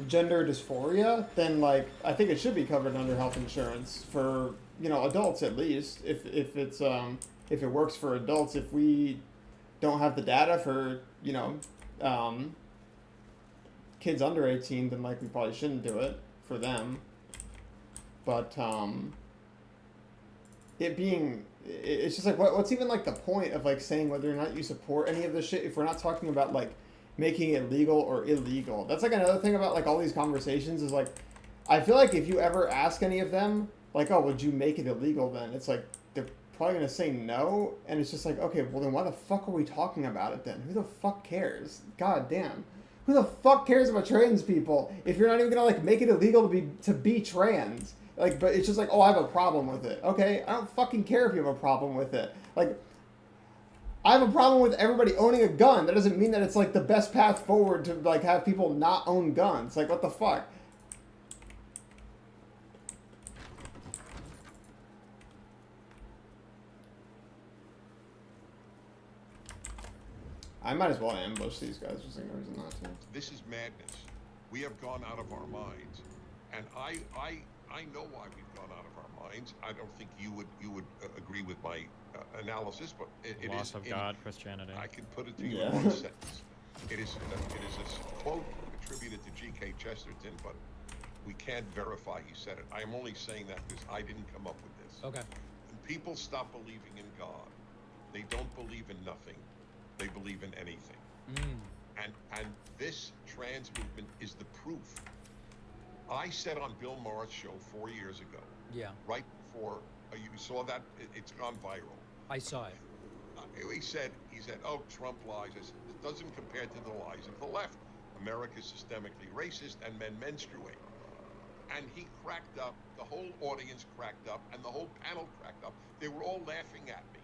gender dysphoria, then I think it should be covered under health insurance for adults at least, if it works for adults. If we don't have the data for kids under 18, then we probably shouldn't do it for them. But it's just what's even the point of saying whether or not you support any of this shit if we're not talking about making it legal or illegal? That's another thing about all these conversations is I feel if you ever ask any of them oh, would you make it illegal, then it's they're probably gonna say no, and it's just okay, well then why the fuck are we talking about it then? Who the fuck cares? God damn. Who the fuck cares about trans people if you're not even gonna make it illegal to be trans? But it's just I have a problem with it. Okay, I don't fucking care if you have a problem with it. I have a problem with everybody owning a gun. That doesn't mean that it's like the best path forward to like have people not own guns. Like, what the fuck? I might as well ambush these guys. There's no reason not to. This is madness. We have gone out of our minds, and I know why we've gone out of our minds. I don't think you would agree with my analysis, but it Loss is of God, Christianity. I can put it to you Yeah. in one sentence. It is a quote attributed to G.K. Chesterton, but we can't verify he said it. I am only saying that because I didn't come up with this. Okay. When people stop believing in God, they don't believe in nothing. They believe in anything. And this trans movement is the proof. I said on Bill Maher's show 4 years ago, Yeah, right before you saw that, it's gone viral. I saw it. He said, oh, Trump lies. I said, it doesn't compare to the lies of the left. America's systemically racist and men menstruate. And he cracked up, the whole audience cracked up, and the whole panel cracked up. They were all laughing at me.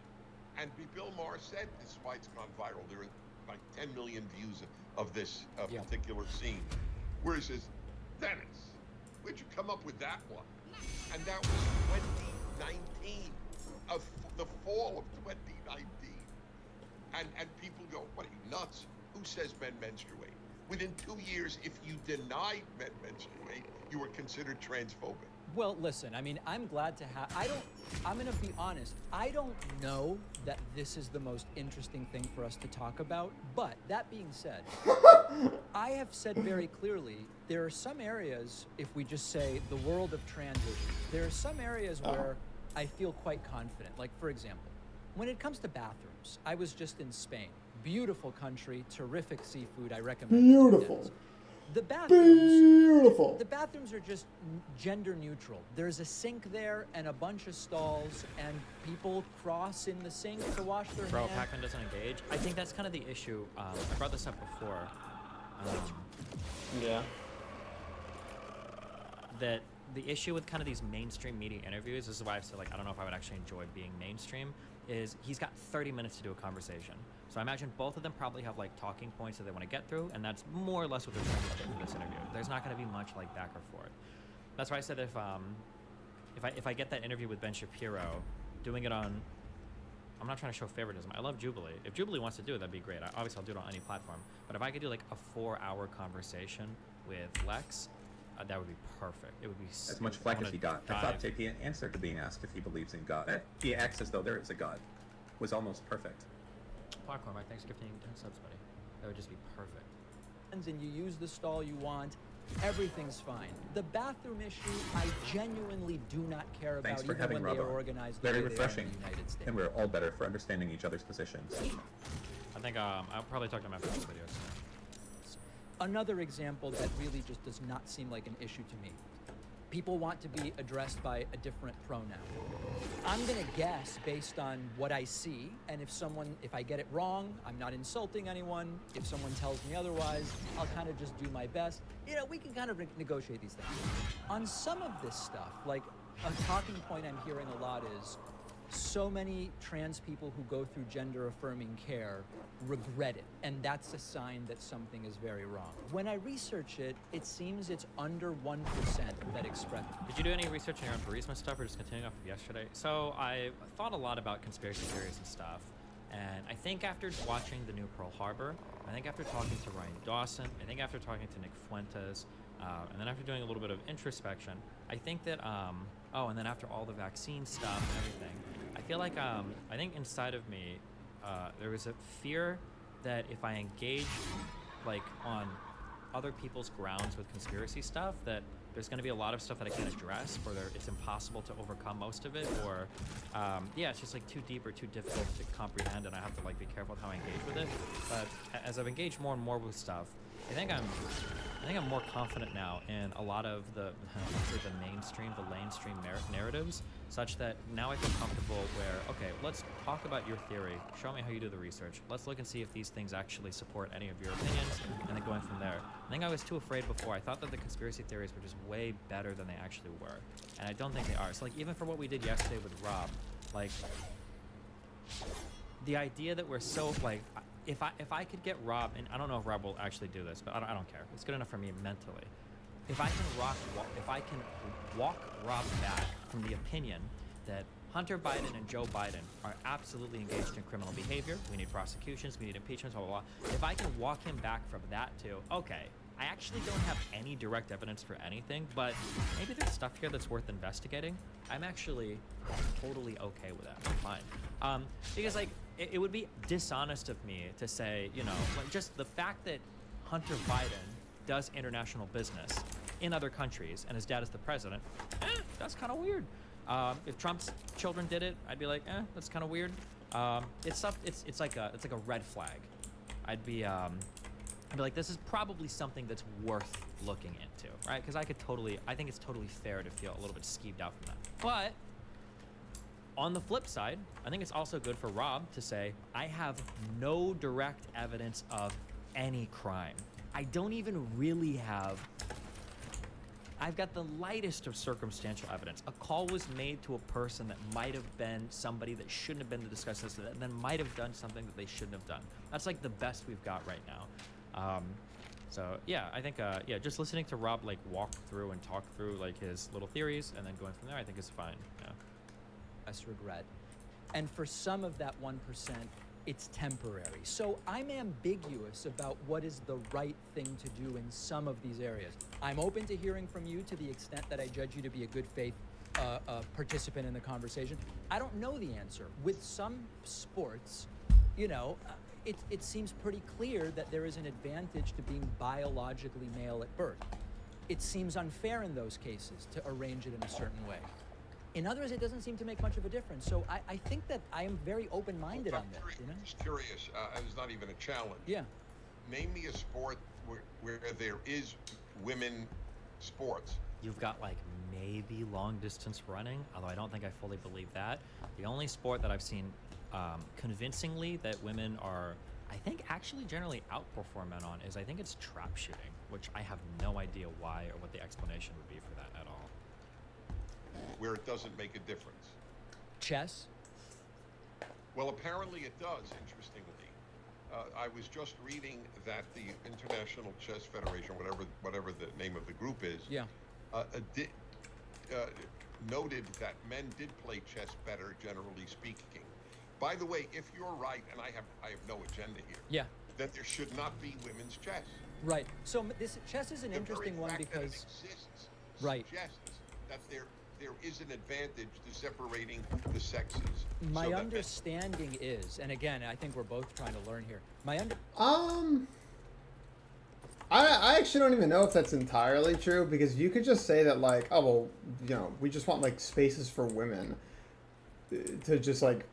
And Bill Maher said, this is why it's gone viral. There are like 10 million views of this particular scene. Where he says, Dennis, where'd you come up with that one? And that was 2019, the fall of 2019. And people go, what are you, nuts? Who says men menstruate? Within 2 years, if you denied men menstruate, you were considered transphobic. Well, listen, I mean, I'm glad to have, I'm going to be honest, I don't know that this is the most interesting thing for us to talk about, but that being said, I have said very clearly, there are some areas, if we just say the world of trans issues, there are some areas where I feel quite confident. Like, for example, when it comes to bathrooms, I was just in Spain. Beautiful country, terrific seafood, I recommend it to Beautiful. Dennis. The bathrooms, Beautiful. the bathrooms are just gender neutral. There's a sink there and a bunch of stalls, and people cross in the sink to wash their Bro, hands. Pac-Man doesn't engage. I think that's kind of the issue. I brought this up before. Yeah. That the issue with kind of these mainstream media interviews, this is why I said, like, I don't know if I would actually enjoy being mainstream, is he's got 30 minutes to do a conversation. So I imagine both of them probably have like talking points that they want to get through, and that's more or less what they're trying to get for this interview. There's not going to be much like back or forth. That's why I said if I get that interview with Ben Shapiro, doing it on, I'm not trying to show favoritism. I love Jubilee. If Jubilee wants to do it, that'd be great. Obviously, I'll do it on any platform. But if I could do like a 4-hour conversation with Lex, that would be perfect. It would be As much flack as he got. I thought the answer to being asked if he believes in God, he acts as though there is a God, was almost perfect. Popcorn, thanks for gifting 10 subs, buddy. That would just be perfect. And you use the stall you want, everything's fine. The bathroom issue, I genuinely do not care about, Thanks for even having when they Rob are on. organized the Very way they are in refreshing, the United States. and we're all better for understanding each other's positions. I think I'll probably talk to him after this video. Another example that really just does not seem like an issue to me. People want to be addressed by a different pronoun. I'm gonna guess based on what I see, and if I get it wrong, I'm not insulting anyone. If someone tells me otherwise, I'll kind of just do my best. You know, we can kind of negotiate these things. On some of this stuff, like a talking point I'm hearing a lot is, so many trans people who go through gender affirming care regret it, and that's a sign that something is very wrong. When I research it, it seems it's under 1% that express. Did you do any research on your own Burisma stuff, or just continuing off of yesterday? So I thought a lot about conspiracy theories and stuff, and I think after watching the new Pearl Harbor, I think after talking to Ryan Dawson, I think after talking to Nick Fuentes, and then after doing a little bit of introspection, I think that, and then after all the vaccine stuff and everything, I feel like, I think inside of me, there was a fear that if I engage, like, on other people's grounds with conspiracy stuff, that there's going to be a lot of stuff that I can't address, or it's impossible to overcome most of it, or, it's just, like, too deep or too difficult to comprehend, and I have to, like, be careful with how I engage with it. But as I've engaged more and more with stuff, I think I'm more confident now in a lot of the mainstream narratives, such that now I feel comfortable where, okay, let's talk about your theory, show me how you do the research, let's look and see if these things actually support any of your opinions, and then going from there. I think I was too afraid before. I thought that the conspiracy theories were just way better than they actually were, and I don't think they are. So, like, even for what we did yesterday with Rob, like, the idea that we're so like, if I could get Rob, and I don't know if Rob will actually do this, but I don't care. It's good enough for me mentally. If I can walk Rob back from the opinion that Hunter Biden and Joe Biden are absolutely engaged in criminal behavior, we need prosecutions, we need impeachments, blah, blah, blah. If I can walk him back from that to, okay, I actually don't have any direct evidence for anything, but maybe there's stuff here that's worth investigating, I'm actually totally okay with that. I'm fine. Because, like, it would be dishonest of me to say, you know, like, just the fact that Hunter Biden does international business in other countries and his dad is the president, that's kind of weird. If Trump's children did it, I'd be like, that's kind of weird. It's like a red flag. I'd be like, this is probably something that's worth looking into, right? Because I think it's totally fair to feel a little bit skeeved out from that. But on the flip side, I think it's also good for Rob to say, I have no direct evidence of any crime. I don't even really have. I've got the lightest of circumstantial evidence. A call was made to a person that might have been somebody that shouldn't have been to discuss this, and then might have done something that they shouldn't have done. That's like the best we've got right now. So yeah, I think just listening to Rob like walk through and talk through like his little theories, and then going from there, I think is fine. Yeah. Less regret. And for some of that 1%, it's temporary. So I'm ambiguous about what is the right thing to do in some of these areas. I'm open to hearing from you to the extent that I judge you to be a good faith participant in the conversation. I don't know the answer. With some sports, you know, it seems pretty clear that there is an advantage to being biologically male at birth. It seems unfair in those cases to arrange it in a certain way. In others, it doesn't seem to make much of a difference. So I think that I am very open-minded on this, you know? Just curious, it's not even a challenge. Yeah. Name me a sport where there is women sports. You've got like maybe long distance running, although I don't think I fully believe that. The only sport that I've seen convincingly that women are, I think, actually generally outperform men on is, I think it's trap shooting, which I have no idea why or what the explanation would be for that at all. Where it doesn't make a difference. Chess? Well, apparently it does, interestingly. I was just reading that the International Chess Federation, whatever the name of the group is, noted that men did play chess better, generally speaking. By the way, if you're right, and I have no agenda here, then there should not be women's chess. Right. So this chess is an interesting one because that it exists suggests that there is an advantage to separating the sexes. My understanding is, and again, I think we're both trying to learn here. I actually don't even know if that's entirely true, because you could just say that, like, oh, well, you know, we just want, like, spaces for women to just, like,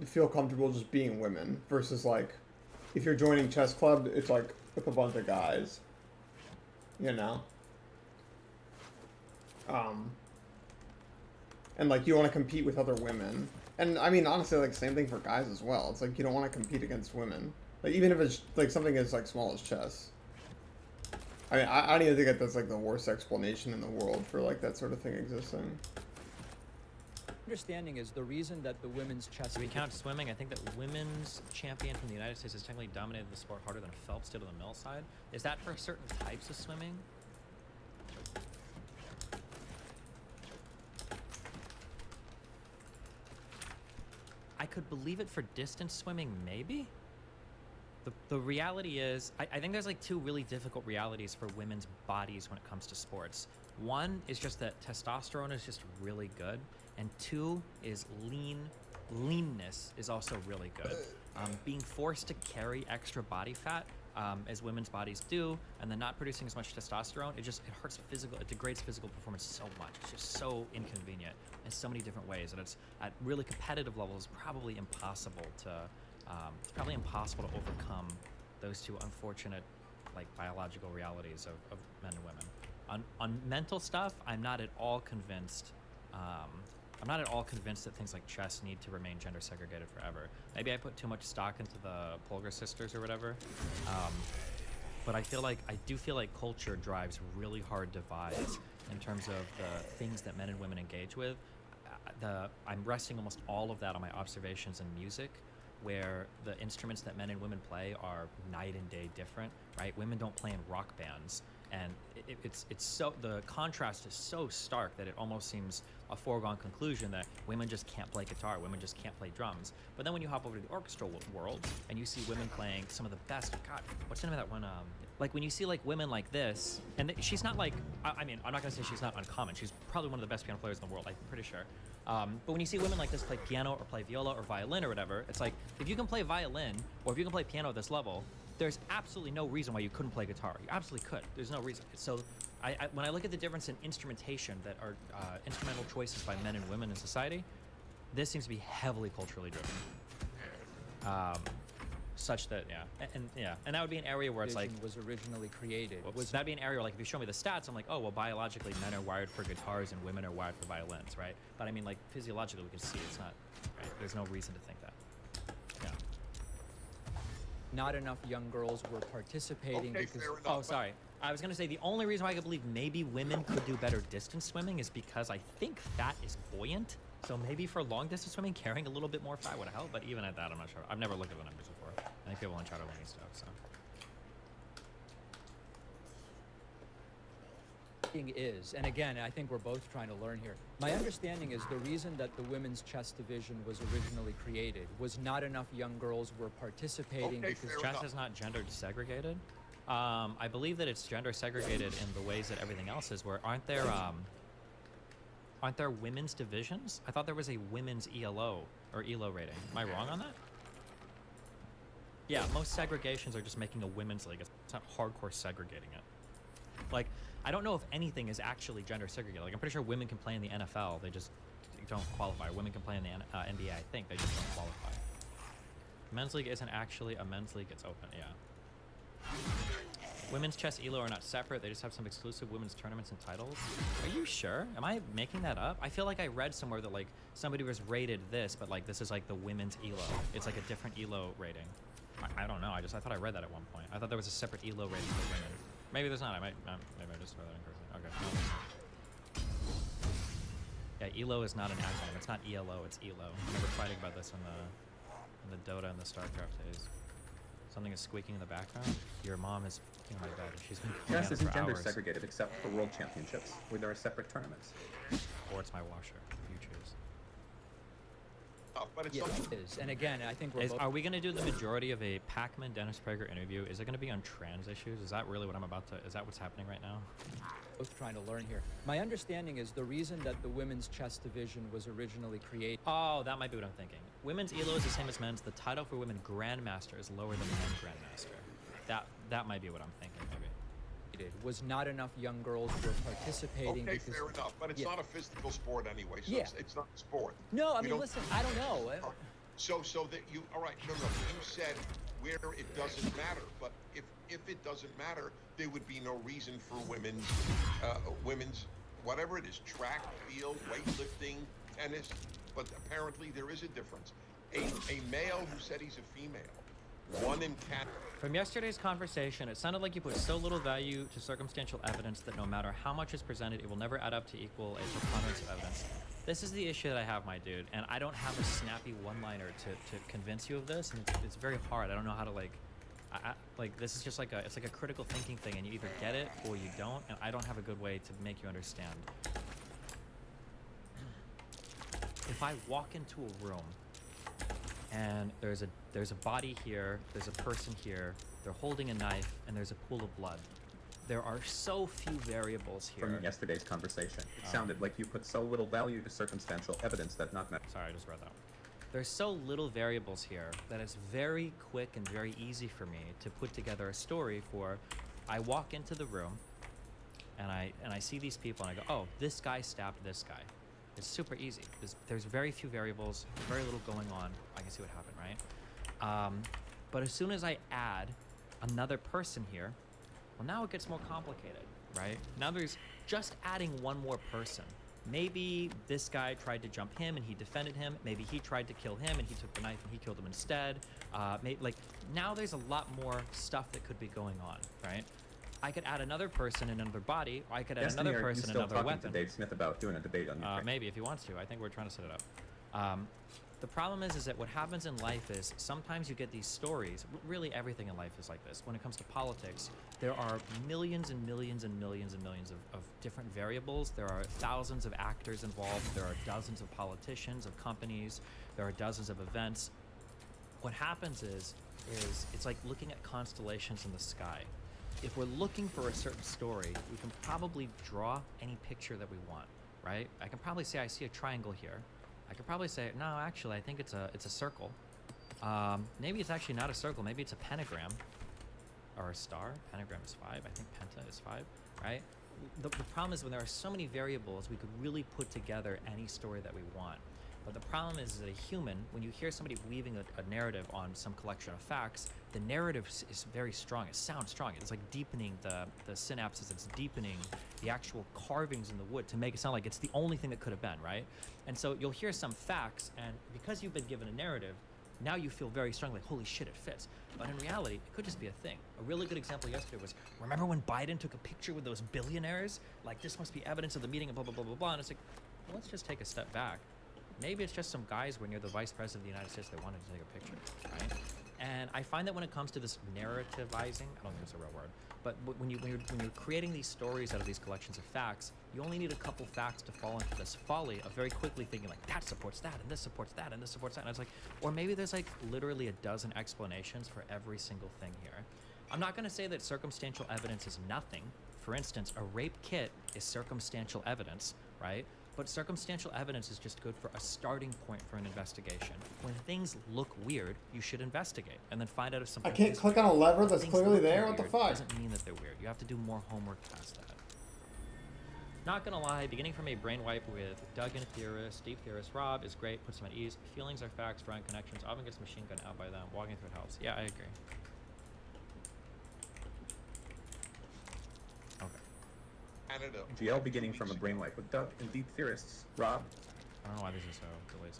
feel comfortable just being women, versus, like, if you're joining chess club, it's, like, with a bunch of guys, you know? And, like, you want to compete with other women. And, I mean, honestly, like, same thing for guys as well. It's like, you don't want to compete against women. Like, even if it's, like, something as, like, small as chess. I mean, I don't even think that that's, like, the worst explanation in the world for, like, that sort of thing existing. Understanding is the reason that the women's chess... Do we count swimming? I think that women's champion from the United States has technically dominated the sport harder than Phelps did on the mill side. Is that for certain types of swimming? I could believe it for distance swimming, maybe? The reality is, I think there's like two really difficult realities for women's bodies when it comes to sports. One is just that testosterone is just really good, and two is leanness is also really good. Being forced to carry extra body fat, as women's bodies do, and then not producing as much testosterone, it hurts it degrades physical performance so much. It's just so inconvenient in so many different ways, and it's at really competitive levels probably impossible to overcome those two unfortunate, like, biological realities of men and women. On mental stuff, I'm not at all convinced. I'm not at all convinced that things like chess need to remain gender segregated forever. Maybe I put too much stock into the Polgar sisters or whatever. But I do feel like culture drives really hard divides in terms of the things that men and women engage with. I'm resting almost all of that on my observations in music. where the instruments that men and women play are night and day different, right? Women don't play in rock bands, and it's so, the contrast is so stark that it almost seems a foregone conclusion that women just can't play guitar, women just can't play drums. But then when you hop over to the orchestral world and you see women playing some of the best, God, what's the name of that one? Like when you see like women like this, and she's not like, I mean, I'm not gonna say she's not uncommon. She's probably one of the best piano players in the world, I'm pretty sure. But when you see women like this play piano or play viola or violin or whatever, it's like, if you can play violin or if you can play piano at this level, there's absolutely no reason why you couldn't play guitar. You absolutely could. There's no reason. So when I look at the difference in instrumentation that are instrumental choices by men and women in society, this seems to be heavily culturally driven. Such that, and that would be an area where it's like, was originally created. That'd be an area where, like, if you show me the stats, I'm like, oh, well, biologically, men are wired for guitars and women are wired for violins, right? But I mean, like, physiologically, we can see it's not, right? There's no reason to think that. Yeah. Not enough young girls were participating Okay, because. fair enough, Oh, but- sorry. I was going to say the only reason why I could believe maybe women could do better distance swimming is because I think fat is buoyant. So maybe for long distance swimming, carrying a little bit more fat would help. But even at that, I'm not sure. I've never looked at the numbers before. I think people in chat are looking stuff, so. Is, and again, I think we're both trying to learn here. My understanding is the reason that the women's chess division was originally created was not enough young girls were participating Okay, because fair Chess enough. is not gender segregated. I believe that it's gender segregated in the ways that everything else is. Where aren't there women's divisions? I thought there was a women's ELO or ELO rating. Am I wrong on that? Yeah, most segregations are just making a women's league. It's not hardcore segregating it. Like, I don't know if anything is actually gender segregated. Like, I'm pretty sure women can play in the NFL. They just don't qualify. Women can play in the NBA. I think they just don't qualify. Men's league isn't actually a men's league. It's open. Yeah. Women's chess ELO are not separate. They just have some exclusive women's tournaments and titles. Are you sure? Am I making that up? I feel like I read somewhere that, like, somebody was rated this, but, like, this is like the women's ELO. It's like a different ELO rating. I don't know. I thought I read that at one point. I thought there was a separate ELO rating for women. Maybe there's not. Maybe I just read that incorrectly. Okay. Yeah, ELO is not an acronym. It's not ELO. It's ELO. I remember fighting about this in the Dota and the StarCraft days. Something is squeaking in the background. Your mom is in my bed. She's been calling Chess out isn't for gender hours. segregated except for world championships, where there are separate tournaments. Or it's my washer. If you choose. But it's yeah, something. it is. And again, I think we're both. Are we going to do the majority of a Pac-Man Dennis Prager interview? Is it going to be on trans issues? Is that really what I'm about to? Is that what's happening right now? Both trying to learn here. My understanding is the reason that the women's chess division was originally created. Oh, that might be what I'm thinking. Women's ELO is the same as men's. The title for women Grandmaster is lower than men Grandmaster. That might be what I'm thinking, maybe. Was not enough young girls were participating Okay, because. fair enough. But it's Yeah. not a physical sport anyway, so Yeah. it's not a sport. No, I We mean, don't- listen, I don't know. So that you, all right, no, you said where it doesn't matter, but if it doesn't matter, there would be no reason for women's, whatever it is, track, field, weightlifting, tennis, but apparently there is a difference. A male who said he's a female, one in Canada. From yesterday's conversation, it sounded like you put so little value to circumstantial evidence that no matter how much is presented, it will never add up to equal a preponderance of evidence. This is the issue that I have, my dude, and I don't have a snappy one-liner to convince you of this, and it's very hard. I don't know how to, like, like, this is just like it's like a critical thinking thing, and you either get it or you don't, and I don't have a good way to make you understand. If I walk into a room and there's a body here, there's a person here, they're holding a knife, and there's a pool of blood. There are so few variables here. From yesterday's conversation, it sounded like you put so little value to circumstantial evidence that not met. Sorry, I just read that. There's so little variables here that it's very quick and very easy for me to put together a story for, I walk into the room and I see these people and I go, oh, this guy stabbed this guy. It's super easy. There's very few variables, very little going on. I can see what happened, right? But as soon as I add another person here, well, now it gets more complicated, right? Now there's just adding one more person. Maybe this guy tried to jump him and he defended him. Maybe he tried to kill him and he took the knife and he killed him instead. Like, now there's a lot more stuff that could be going on, right? I could add another person in another body, or I could add Destiny, another are you person in still another talking weapon. to Dave Smith about doing a debate on Ukraine? Maybe if he wants to. I think we're trying to set it up. The problem is that what happens in life is sometimes you get these stories. Really, everything in life is like this. When it comes to politics, there are millions and millions and millions and millions of different variables. There are thousands of actors involved. There are dozens of politicians, of companies. There are dozens of events. What happens is it's like looking at constellations in the sky. If we're looking for a certain story, we can probably draw any picture that we want, right? I can probably say I see a triangle here. I could probably say, no, actually, I think it's a circle. Maybe it's actually not a circle. Maybe it's a pentagram or a star. Pentagram is 5. I think penta is 5, right? The problem is when there are so many variables, we could really put together any story that we want. But the problem is that a human, when you hear somebody weaving a narrative on some collection of facts, the narrative is very strong. It sounds strong. It's like deepening the synapses. It's deepening the actual carvings in the wood to make it sound like it's the only thing that could have been, right? And so you'll hear some facts, and because you've been given a narrative, now you feel very strong, like, holy shit, it fits. But in reality, it could just be a thing. A really good example yesterday was, remember when Biden took a picture with those billionaires? Like, this must be evidence of the meeting and blah, blah, blah, blah, blah. And it's like, well, let's just take a step back. Maybe it's just some guys were near the vice president of the United States, they wanted to take a picture, right? And I find that when it comes to this narrativizing, I don't think it's a real word, but when you're creating these stories out of these collections of facts, you only need a couple facts to fall into this folly of very quickly thinking like, that supports that, and this supports that, and this supports that. And it's like, or maybe there's like literally a dozen explanations for every single thing here. I'm not gonna say that circumstantial evidence is nothing. For instance, a rape kit is circumstantial evidence, right? But circumstantial evidence is just good for a starting point for an investigation. When things look weird, you should investigate and then find out if something. I can't click on a lever that's things clearly look there. weird What the fuck? Doesn't mean that they're weird. You have to do more homework past that. Not gonna lie, beginning from a brain wipe with Duggan theorist, deep theorist Rob is great, puts them at ease. Feelings are facts, drawing connections, often gets machine gun out by them. Walking through it helps. Yeah, I agree. Canada. GL beginning from a brainwipe with Doug and deep theorists. Rob. I don't know why this is so delayed.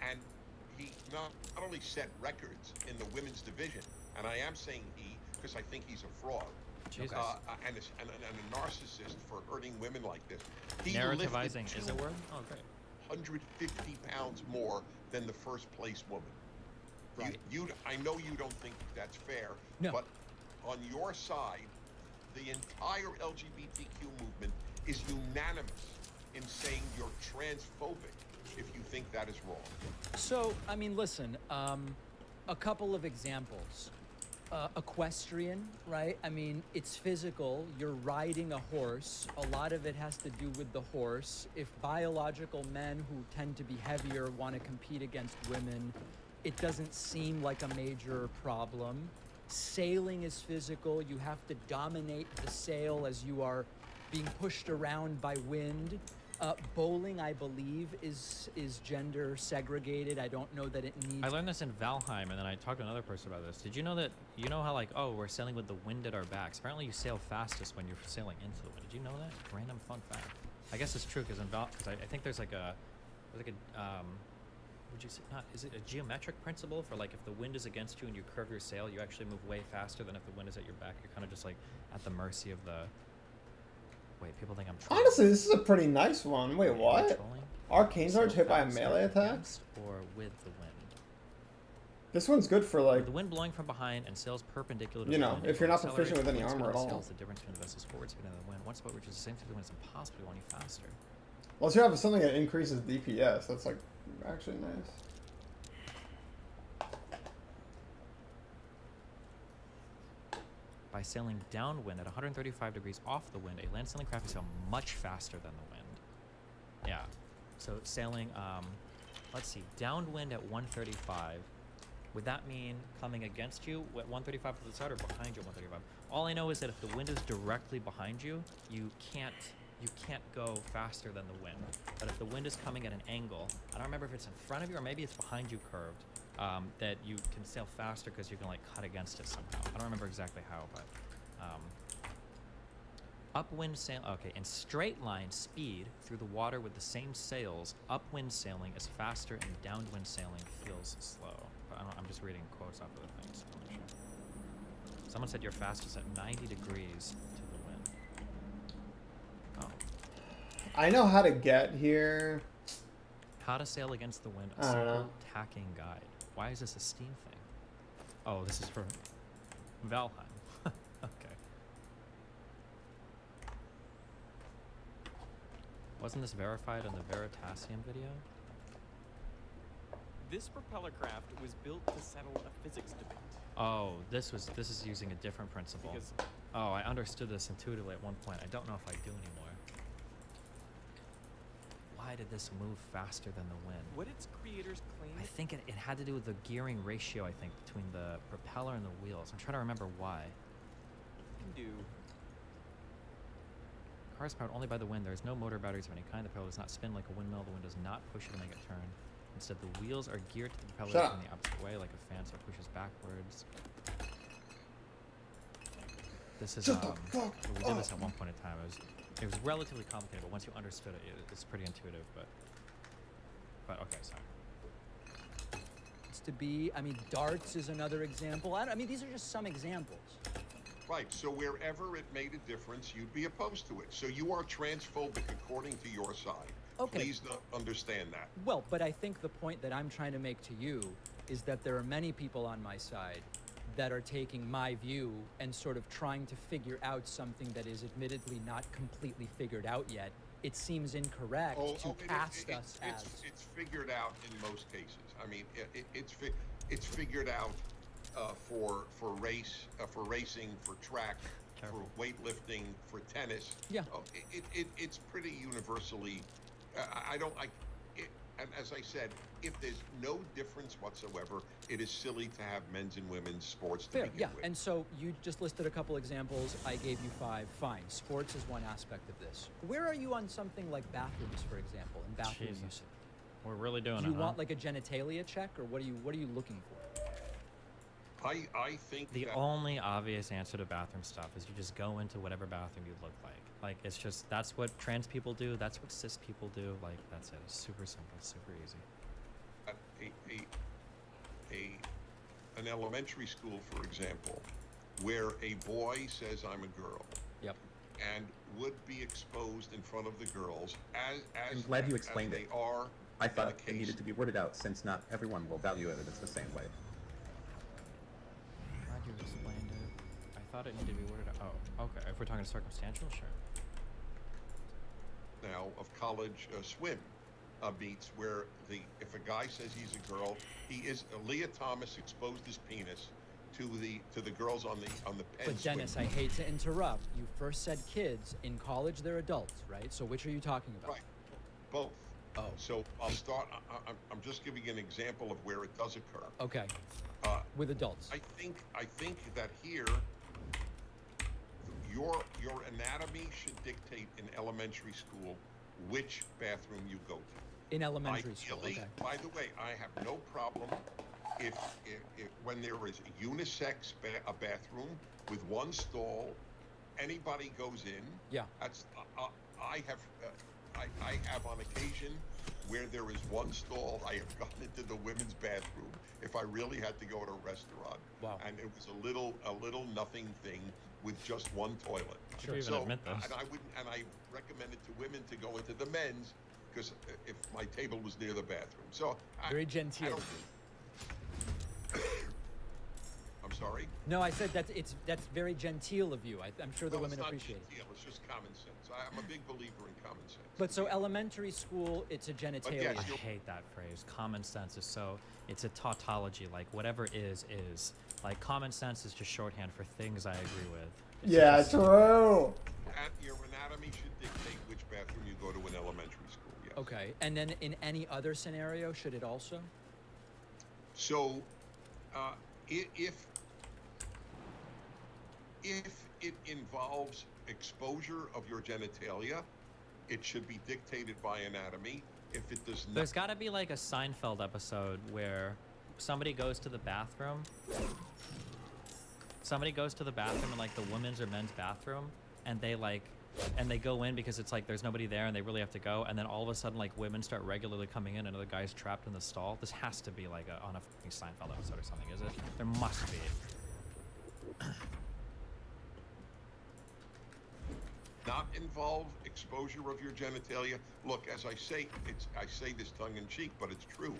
And he not only set records in the women's division, and I am saying he because I think he's a fraud. Jesus. And a narcissist for hurting women like this. He Narrativizing lifted is a word? Oh, great. 150 pounds more than the first place woman. Right. I know you don't think that's fair, No. but on your side, the entire LGBTQ movement is unanimous in saying you're transphobic if you think that is wrong. So, I mean, listen, a couple of examples. Equestrian, right? I mean, it's physical. You're riding a horse. A lot of it has to do with the horse. If biological men who tend to be heavier want to compete against women, it doesn't seem like a major problem. Sailing is physical. You have to dominate the sail as you are being pushed around by wind. Bowling, I believe, is gender segregated. I don't know that it needs. I learned this in Valheim, and then I talked to another person about this. Did you know that, you know how like, oh, we're sailing with the wind at our backs? Apparently you sail fastest when you're sailing into the wind. Did you know that? Random fun fact. I guess it's true, because I think there's like a, would you say, not, is it a geometric principle for like if the wind is against you and you curve your sail, you actually move way faster than if the wind is at your back. You're kind of just like at the mercy of the. Wait, people think I'm trolling. Honestly, this is a pretty nice one. Wait, what? Trolling? Arcane Sail Arch hit by a faster melee attack? against or with the wind. This one's good for like, The wind blowing from behind and sails perpendicular to you the know, wind. if you're not Accelerates proficient with the any wind armor speed at of all. sails, the difference between the vessel's forward speed and the wind. One spot which is the same speed when it's impossible going any faster. unless you have something that increases DPS, that's like actually nice. By sailing downwind at 135 degrees off the wind, a land sailing craft will sail much faster than the wind. Yeah. So sailing, let's see, downwind at 135. Would that mean coming against you at 135 to the side or behind you at 135? All I know is that if the wind is directly behind you, you can't go faster than the wind. But if the wind is coming at an angle, I don't remember if it's in front of you or maybe it's behind you curved, that you can sail faster because you can like cut against it somehow. I don't remember exactly how, but upwind sail. Okay, in straight line speed through the water with the same sails, upwind sailing is faster and downwind sailing feels slow. But I'm just reading quotes off of the things. Someone said you're fastest at 90 degrees to the wind. Oh. I know how to get here. How to sail against the wind. A I don't simple know. tacking guide. Why is this a Steam thing? Oh, this is for Valheim. Okay. Wasn't this verified in the Veritasium video? This propeller craft was built to settle a physics debate. Oh, this is using a different principle. Because Oh, I understood this intuitively at one point. I don't know if I do anymore. Why did this move faster than the wind? what its creators claim I think it had to do with the gearing ratio, I think, between the propeller and the wheels. I'm trying to remember why. can do. Car is powered only by the wind. There is no motor batteries of any kind. The propeller does not spin like a windmill. The wind does not push it to make it turn. Instead, the wheels are geared to the propeller Shut up. in the opposite way, like a fan, so it pushes backwards. This is Shut the fuck we did this up. at one point in time. It was relatively complicated, but once you understood it, it's pretty intuitive. But okay, sorry. It's to be. I mean, darts is another example. I mean, these are just some examples. Right, so wherever it made a difference, you'd be opposed to it. So you are transphobic according to your side. Okay. Please understand that. Well, but I think the point that I'm trying to make to you is that there are many people on my side that are taking my view and sort of trying to figure out something that is admittedly not completely figured out yet. It seems incorrect to cast us as. It's figured out in most cases. I mean, it's figured out for racing, for track, Careful. for weightlifting, for tennis. Yeah. It's pretty universally. I don't like. And as I said, if there's no difference whatsoever, it is silly to have men's and women's sports to Fair, begin yeah. with. And so you just listed a couple examples. I gave you 5. Fine. Sports is one aspect of this. Where are you on something like bathrooms, for example, and bathroom Jesus. usage? We're really doing Do you it, huh? want like a genitalia check, or what are you looking for? I think The that only obvious answer to bathroom stuff is you just go into whatever bathroom you look like. Like, it's just, that's what trans people do. That's what cis people do. Like, that's it. It's super simple, super easy. an elementary school, for example, where a boy says I'm a girl Yep. and would be exposed in front of the girls as I'm glad you as explained they it. are. I in thought the it needed case. to be worded out since not everyone will value it the same way. Glad you explained it. I thought it needed to be worded out. Oh, okay. If we're talking circumstantial, sure. Now of college swim meets where if a guy says he's a girl, Leah Thomas exposed his penis to the girls on the Penn But Dennis, I swim. hate to interrupt. You first said kids. In college, they're adults, right? So which are you talking about? Right, both. Oh. So I'll start. I'm just giving an example of where it does occur. Okay. Uh, With adults. I think that here, your anatomy should dictate in elementary school which bathroom you go to. In elementary school. Ideally, Okay. by the way, I have no problem if when there is a unisex a bathroom with one stall, anybody goes in. Yeah. That's I have on occasion where there is one stall. I have gone into the women's bathroom if I really had to go to a restaurant. Wow. And it was a little nothing thing with just one toilet. Should we even admit this? And I recommended to women to go into the men's because if my table was near the bathroom. So Very I genteel. don't- I'm sorry. No, I said that's very genteel of you. I'm sure the No, women it's not appreciate it. genteel, it's just common sense. I'm a big believer in common sense. But so elementary school, it's a genitalia. yes, I you're- hate that phrase. Common sense is so, it's a tautology. Like, whatever is. Like, common sense is just shorthand for things I agree with. It's Yeah, just- true. Your anatomy should dictate which bathroom you go to in elementary school. Yes. Okay. And then in any other scenario, should it also? So, if it involves exposure of your genitalia, it should be dictated by anatomy. If it does not, There's got to be like a Seinfeld episode where somebody goes to the bathroom. Somebody goes to the bathroom in like the women's or men's bathroom, and they go in because it's like there's nobody there and they really have to go, and then all of a sudden like women start regularly coming in and other guys trapped in the stall. This has to be like on a fucking Seinfeld episode or something, is it? There must be. not involve exposure of your genitalia. Look, as I say, I say this tongue in cheek, but it's true.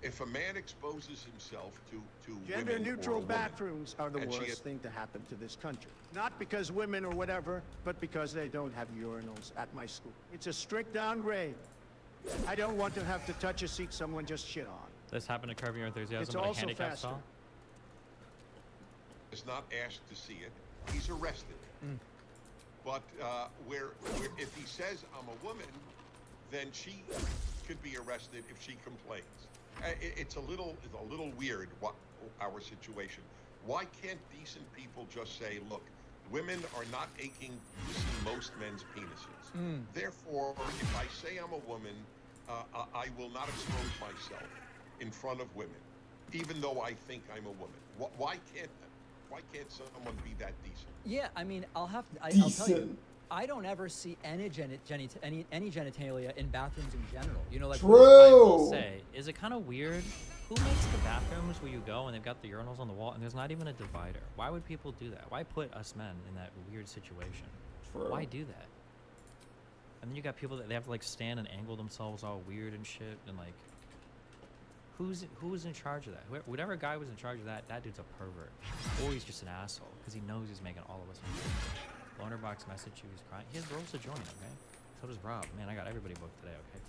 If a man exposes himself to women or a Gender-neutral woman, bathrooms are the and she worst has- thing to happen to this country. Not because women or whatever, but because they don't have urinals at my school. It's a strict downgrade. I don't want to have to touch a seat someone just shit on. This happened to Curb Your Enthusiasm, It's but a also handicap faster. stall. is not asked to see it, he's arrested. But where if he says I'm a woman, then she could be arrested if she complains. It's a little weird what our situation. Why can't decent people just say, look, women are not aching to see most men's penises. Therefore, if I say I'm a woman, I will not expose myself in front of women, even though I think I'm a woman. Why can't someone be that decent? Yeah, I mean, I'll tell you, Decent. I don't ever see any genitalia in bathrooms in general. You know, like I will True. say, is it kind of weird? Who makes the bathrooms where you go and they've got the urinals on the wall and there's not even a divider? Why would people do that? Why put us men in that weird situation? True. Why do that? And then you got people that they have to like stand and angle themselves all weird and shit, and like, who's in charge of that? Whatever guy was in charge of that, that dude's a pervert, or he's just an asshole because he knows he's making all of us uncomfortable. Lonerbox messaged you, he's crying. He has girls to join, okay? So does Rob. Man, I got everybody booked today, okay?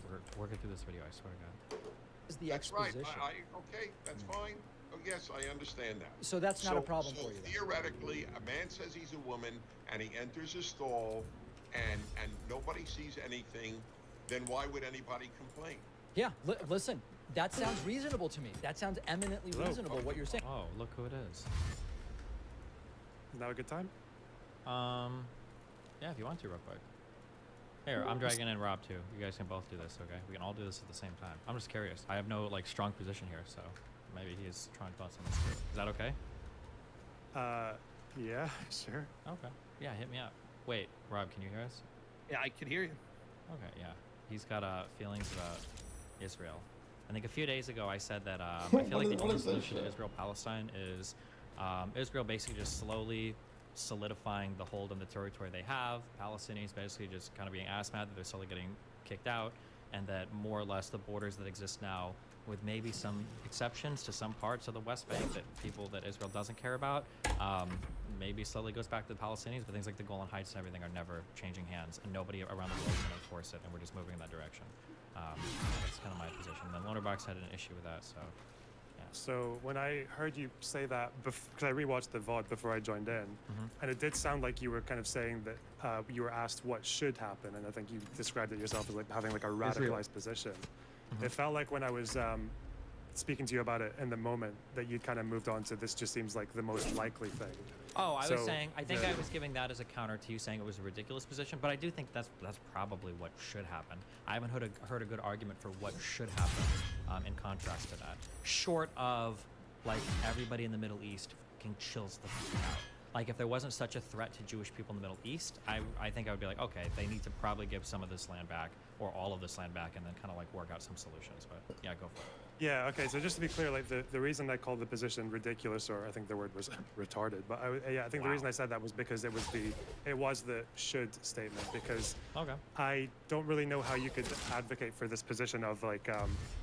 We're working through this video, I swear to God. is the That's right. exposition. Okay, that's fine. Oh, yes, I understand that. So that's not a problem so for you then. Theoretically, a man says he's a woman and he enters a stall and nobody sees anything, then why would anybody complain? Yeah, listen, that sounds reasonable to me. That sounds eminently Hello. reasonable, what you're saying. Oh, look who it is. Now a good time? Yeah, if you want to, real quick. Here, I'm dragging in Rob too. You guys can both do this, okay? We can all do this at the same time. I'm just curious. I have no like strong position here, so maybe he has strong thoughts on this too. Is that okay? Yeah, sure. Okay. Yeah, hit me up. Wait, Rob, can you hear us? Yeah, I could hear you. Okay, yeah. He's got feelings about Israel. I think a few days ago I said that I feel like the What only is that solution to shit? Israel-Palestine is Israel basically just slowly solidifying the hold on the territory they have. Palestinians basically just kind of being ass mad that they're slowly getting kicked out, and that more or less the borders that exist now, with maybe some exceptions to some parts of the West Bank that Israel doesn't care about, maybe slowly goes back to the Palestinians, but things like the Golan Heights and everything are never changing hands, and nobody around the world is going to enforce it, and we're just moving in that direction. That's kind of my position. Then Lonerbox had an issue with that, so yeah. So when I heard you say that, because I rewatched the VOD before I joined in, and it did sound like you were kind of saying that you were asked what should happen, and I think you described it yourself as like having like a radicalized position. It felt like when I was speaking to you about it in the moment that you kind of moved on to this just seems like the most likely thing. Oh, I was So saying, I think the- I was giving that as a counter to you saying it was a ridiculous position, but I do think that's probably what should happen. I haven't heard a good argument for what should happen in contrast to that. Short of, like, everybody in the Middle East fucking chills the fuck out. Like, if there wasn't such a threat to Jewish people in the Middle East, I think I would be like, okay, they need to probably give some of this land back, or all of this land back, and then kind of, like, work out some solutions. But, yeah, go for it. Yeah, okay, so just to be clear, like the reason I called the position ridiculous, or I think the word was retarded, but I think the reason I said that was because it was the should statement, because Okay. I don't really know how you could advocate for this position of like,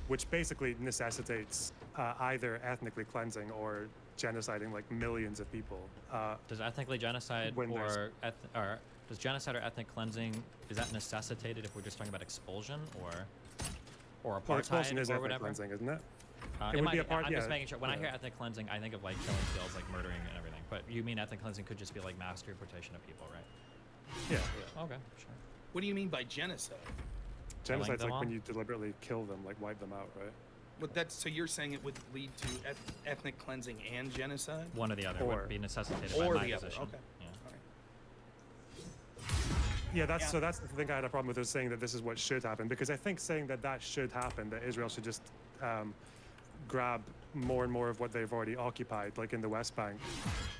which basically necessitates either ethnically cleansing or genociding like millions of people. Does ethnically genocide When there's- or does genocide or ethnic cleansing, is that necessitated if we're just talking about expulsion or Well, apartheid expulsion is or ethnic whatever? cleansing, isn't it? It would might be a part- I'm just yeah, making sure. When I yeah. hear ethnic cleansing, I think of like killing fields, like murdering and everything. But you mean ethnic cleansing could just be like mass deportation of people, right? Yeah. Okay, sure. What do you mean by genocide? Genocide's them like when all? you deliberately kill them, like wipe them out, right? What that's so you're saying it would lead to ethnic cleansing and genocide? One or the other Or- would be necessitated or by my the other, position. okay. Yeah. All right. Yeah, that's Yeah. so that's the thing I had a problem with, is saying that this is what should happen, because I think saying that should happen, that Israel should just grab more and more of what they've already occupied, like in the West Bank.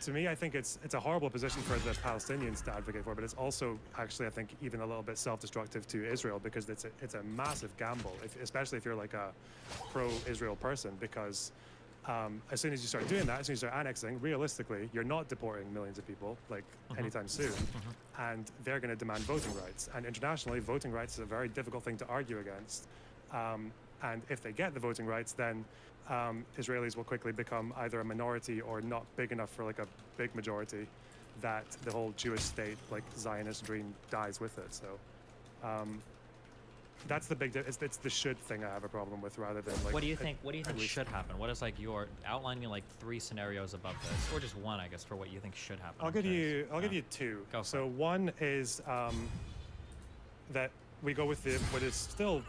To me, I think it's a horrible position for the Palestinians to advocate for, but it's also actually, I think, even a little bit self-destructive to Israel, because it's a massive gamble, especially if you're like a pro-Israel person, because as soon as you start doing that, as soon as you start annexing, realistically, you're not deporting millions of people like anytime soon, and they're going to demand voting rights. And internationally, voting rights is a very difficult thing to argue against. And if they get the voting rights, then Israelis will quickly become either a minority or not big enough for like a big majority, that the whole Jewish state, like Zionist dream, dies with it. So. That's the big. It's the should thing I have a problem with, rather than like. What do you think? What do you think should happen? What is like your outlining like 3 scenarios above this, or just one, I guess, for what you think should happen? I'll give you 2. Go for so it. one is that we go with what is still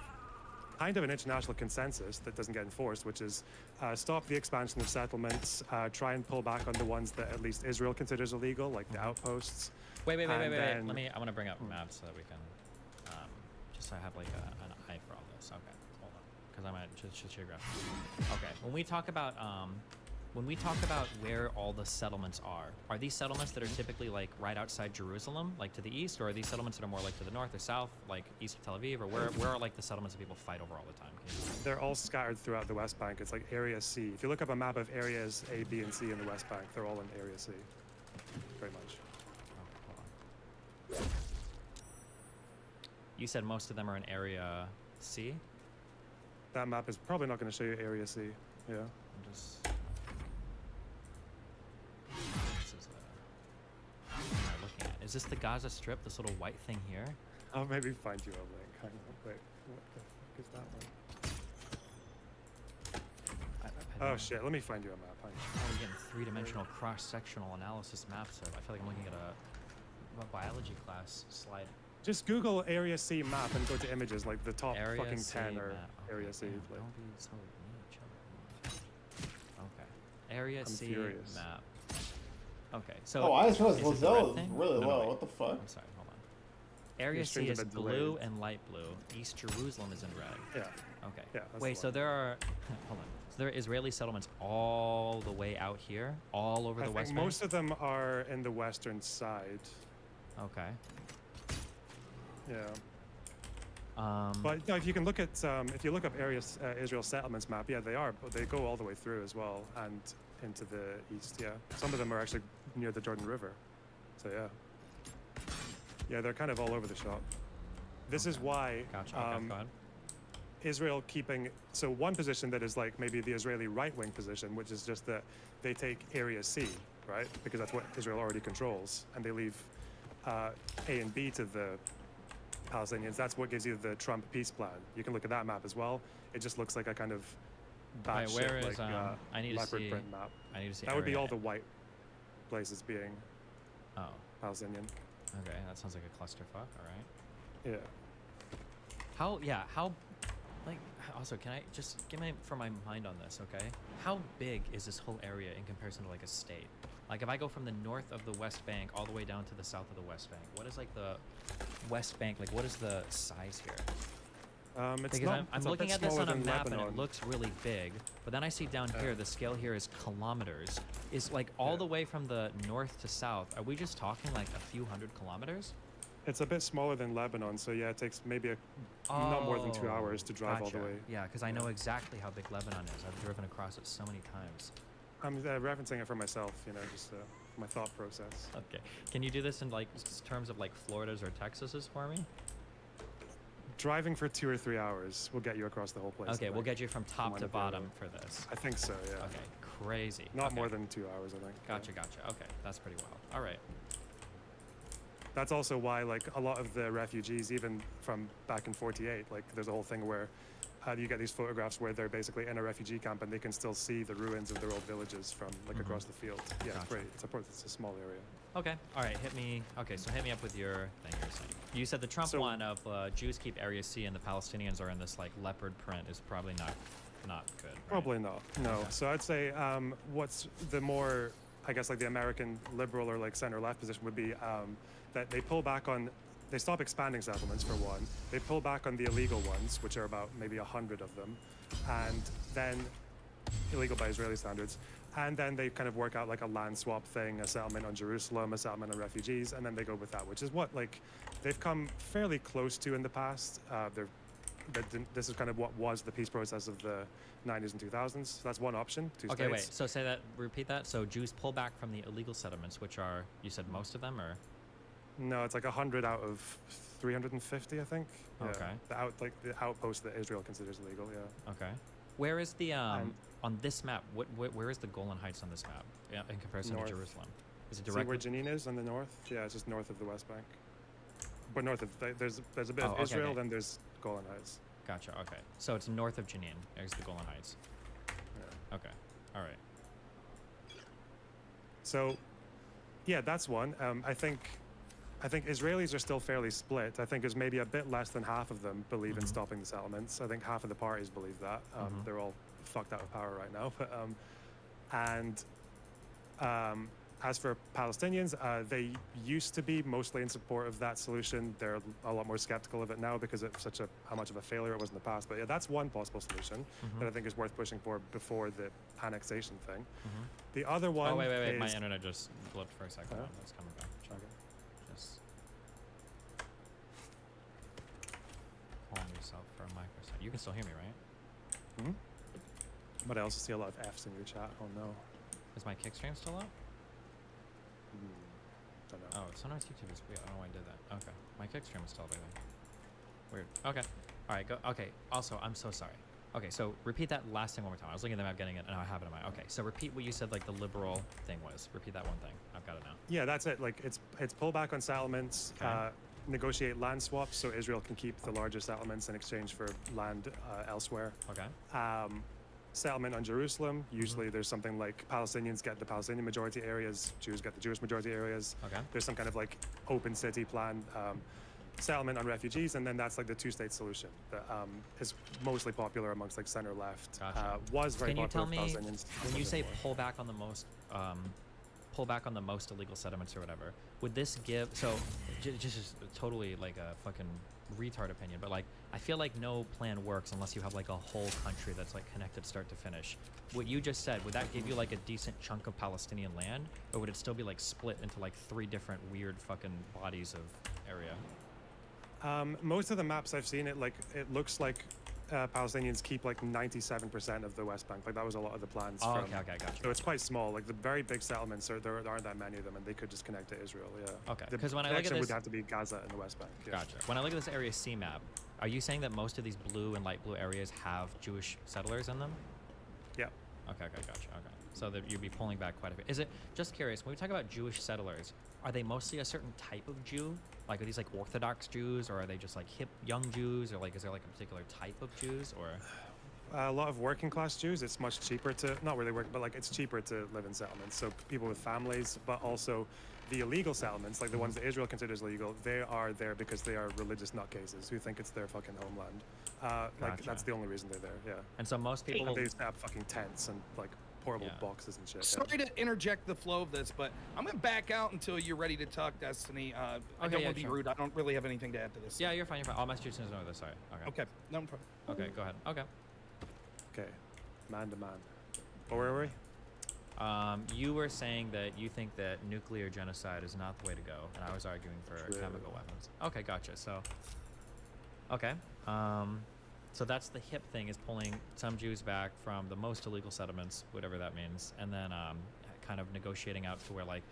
kind of an international consensus that doesn't get enforced, which is stop the expansion of settlements, try and pull back on the ones that at least Israel considers illegal, like the outposts. Wait. and then- Let me. I want to bring up maps so that we can. Just so I have like an eye for all this. Okay, hold on, because I'm at just geographic. Okay, when we talk about where all the settlements are these settlements that are typically like right outside Jerusalem, like to the east, or are these settlements that are more like to the north or south, like east of Tel Aviv, or where are like the settlements that people fight over all the time? They're all scattered throughout the West Bank. It's like Area C. If you look up a map of areas A, B, and C in the West Bank, they're all in Area C. Pretty much. Oh, hold on. You said most of them are in Area C? That map is probably not going to show you Area C. Yeah. I'm just... This is what am I looking at? Is this the Gaza Strip, this little white thing here? I'll maybe find you a link. Hang on. Wait, what the fuck is that one? Oh shit, let me find you a map. Hang on. Oh, we're getting 3-dimensional cross-sectional analysis maps. So I feel like I'm looking at a biology class slide. Just Google Area C map and go to images, like the top Area fucking C 10 or map. Okay, Area C. damn, Like, don't be so mean, chill. Okay. Area I'm C furious. map. Okay, so. Oh, I just realized is it the red Lozelle is thing? really No, low. wait. What the fuck? I'm sorry, hold on. Area C stream's a is bit blue delayed. and light blue. East Jerusalem is in red. yeah. Okay. Yeah, that's Wait, the so one. there are. Hold on. So there are Israeli settlements all the way out here, all over I the think West Bank? most of them are in the western side. Okay. Yeah. Um, But no, if you can look at if you look up areas Israel settlements map, yeah, they are, but they go all the way through as well and into the east. Yeah, some of them are actually near the Jordan River. So yeah, they're kind of all over the shop. This is why gotcha. Okay, go ahead. Israel keeping so one position that is like maybe the Israeli right-wing position, which is just that they take Area C, right? Because that's what Israel already controls, and they leave A and B to the Palestinians. That's what gives you the Trump peace plan. You can look at that map as well. It just looks like a kind of Wait, batshit where is, like I need to leopard see. print map. I need to see. That would be area all A. the white places being Oh, Palestinian. okay. That sounds like a clusterfuck. All right. Yeah. How, like, also, can I just get my mind on this, okay? How big is this whole area in comparison to, like, a state? Like, if I go from the north of the West Bank all the way down to the south of the West Bank, what is, like, the West Bank, like, what is the size here? It's Because not, I'm it's a looking bit at this smaller on a than map and Lebanon. it looks really big, but then I see down here, the scale here is kilometers. Is, like, all the way from the north to south, are we just talking, like, a few hundred kilometers? It's a bit smaller than Lebanon, so yeah, it takes maybe not more than 2 hours to drive all the Gotcha. way. Yeah, because I know exactly how big Lebanon is. I've driven across it so many times. I'm referencing it for myself, you know, just my thought process. Okay. Can you do this in like terms of like Florida's or Texas's for me? Driving for 2 or 3 hours will get you across the whole place. Okay, I we'll think. get you from top one to of the other. bottom for this. I think so, yeah. Okay, crazy. Not Okay. more than 2 hours, I think. Gotcha, gotcha. Okay, that's pretty wild. All right. That's also why, like, a lot of the refugees, even from back in '48, like, there's a whole thing where you get these photographs where they're basically in a refugee camp and they can still see the ruins of their old villages from, like, across the field. Yeah, it's Gotcha. great. It's a small area. Okay. All right. Hit me. Okay. So hit me up with your thing you're saying. You said the Trump So- one of Jews keep Area C and the Palestinians are in this like leopard print is probably not good. Right? Probably not. No. Okay. So I'd say what's the more, I guess, like the American liberal or like center left position would be that they pull back on, they stop expanding settlements for one. They pull back on the illegal ones, which are about maybe 100 of them, and then illegal by Israeli standards. And then they kind of work out like a land swap thing, a settlement on Jerusalem, a settlement on refugees, and then they go with that, which is what like they've come fairly close to in the past. They're this is kind of what was the peace process of the 90s and 2000s. So that's one option. Two Okay, states. wait. So say that. Repeat that. So Jews pull back from the illegal settlements, which are, you said most of them, or? No, it's like 100 out of 350, I think. Yeah. Okay. The outpost that Israel considers illegal. Yeah. Okay. Where is the on this map? Where is the Golan Heights on this map in comparison North. to Jerusalem? Is it See directly? where Jenin is on the north? Yeah, it's just north of the West Bank. But north of there's a bit of okay, Israel, okay. then there's Golan Heights. Gotcha. Okay. So it's north of Jenin. There's the Golan Heights. Yeah. Okay. All right. So, yeah, that's one. I think Israelis are still fairly split. I think there's maybe a bit less than half of them believe in stopping the settlements. I think half of the parties believe that. They're all fucked out of power right now. But as for Palestinians, they used to be mostly in support of that solution. They're a lot more skeptical of it now because of how much of a failure it was in the past. But yeah, that's one possible solution that I think is worth pushing for before the annexation thing. The other one. Oh wait! Is, My internet just blipped for a second. Oh. It's coming back. Okay. Just calm yourself for a microsecond. You can still hear me, right? But I also see a lot of Fs in your chat. Oh no. Is my kick stream still up? Don't know. Oh, sometimes YouTube is weird. I don't know why I did that. Okay. My kick stream is still up, I think. Weird. Okay. All right, go. Okay. Also, I'm so sorry. Okay, so repeat that last thing one more time. I was looking at the map, getting it, and I have it in my. Okay, so repeat what you said, like the liberal thing was. Repeat that one thing. I've got it now. Yeah, that's it. Like it's pull back on settlements, Okay. negotiate land swaps so Israel can keep the larger settlements in exchange for land elsewhere. Okay. Settlement on Jerusalem. Usually there's something like Palestinians get the Palestinian majority areas, Jews get the Jewish majority areas. Okay. There's some kind of like open city plan. Settlement on refugees, and then that's like the two-state solution that is mostly popular amongst like center left. Gotcha. Was very Can you tell popular me with Palestinians. when you say pull back on the most illegal settlements or whatever? Would this give just totally like a fucking retard opinion, but like I feel like no plan works unless you have like a whole country that's like connected start to finish. What you just said, would that give you like a decent chunk of Palestinian land, or would it still be like split into like 3 different weird fucking bodies of area? Most of the maps I've seen, it looks like Palestinians keep like 97% of the West Bank. Like that was a lot of the plans. Oh, from, okay, gotcha. So it's quite small. Like the very big settlements, there aren't that many of them, and they could just connect to Israel. Yeah. Okay, The 'cause when I look at connection this- would have to be Gaza and the West Bank. Yeah. Gotcha. When I look at this area C map, are you saying that most of these blue and light blue areas have Jewish settlers in them? Yeah. Okay, gotcha. Okay. So that you'd be pulling back quite a bit. Is it, just curious, when we talk about Jewish settlers, are they mostly a certain type of Jew? Like, are these like Orthodox Jews, or are they just like hip young Jews, or like is there like a particular type of Jews, or? A lot of working class Jews. It's much cheaper to, not really work, but like it's cheaper to live in settlements. So people with families, but also the illegal settlements, like the ones that Israel considers legal, they are there because they are religious nutcases who think it's their fucking homeland. Like Gotcha. that's the only reason they're there. Yeah. And so most people. And they set up fucking tents and like portable Yeah. boxes and shit. Sorry to interject the flow of this, but I'm gonna back out until you're ready to talk, Destiny. I don't yeah, want to be sure. rude. I don't really have anything to add to this. Yeah, you're fine. You're fine. I'll message you as soon as I know this. Sorry. Okay. Okay. No problem. Okay. Go ahead. Okay. Okay. Man to man. Where were we? You were saying that you think that nuclear genocide is not the way to go, and I was arguing for True. chemical weapons. Okay, gotcha. So, okay. So that's the hip thing, is pulling some Jews back from the most illegal settlements, whatever that means, and then kind of negotiating out to where like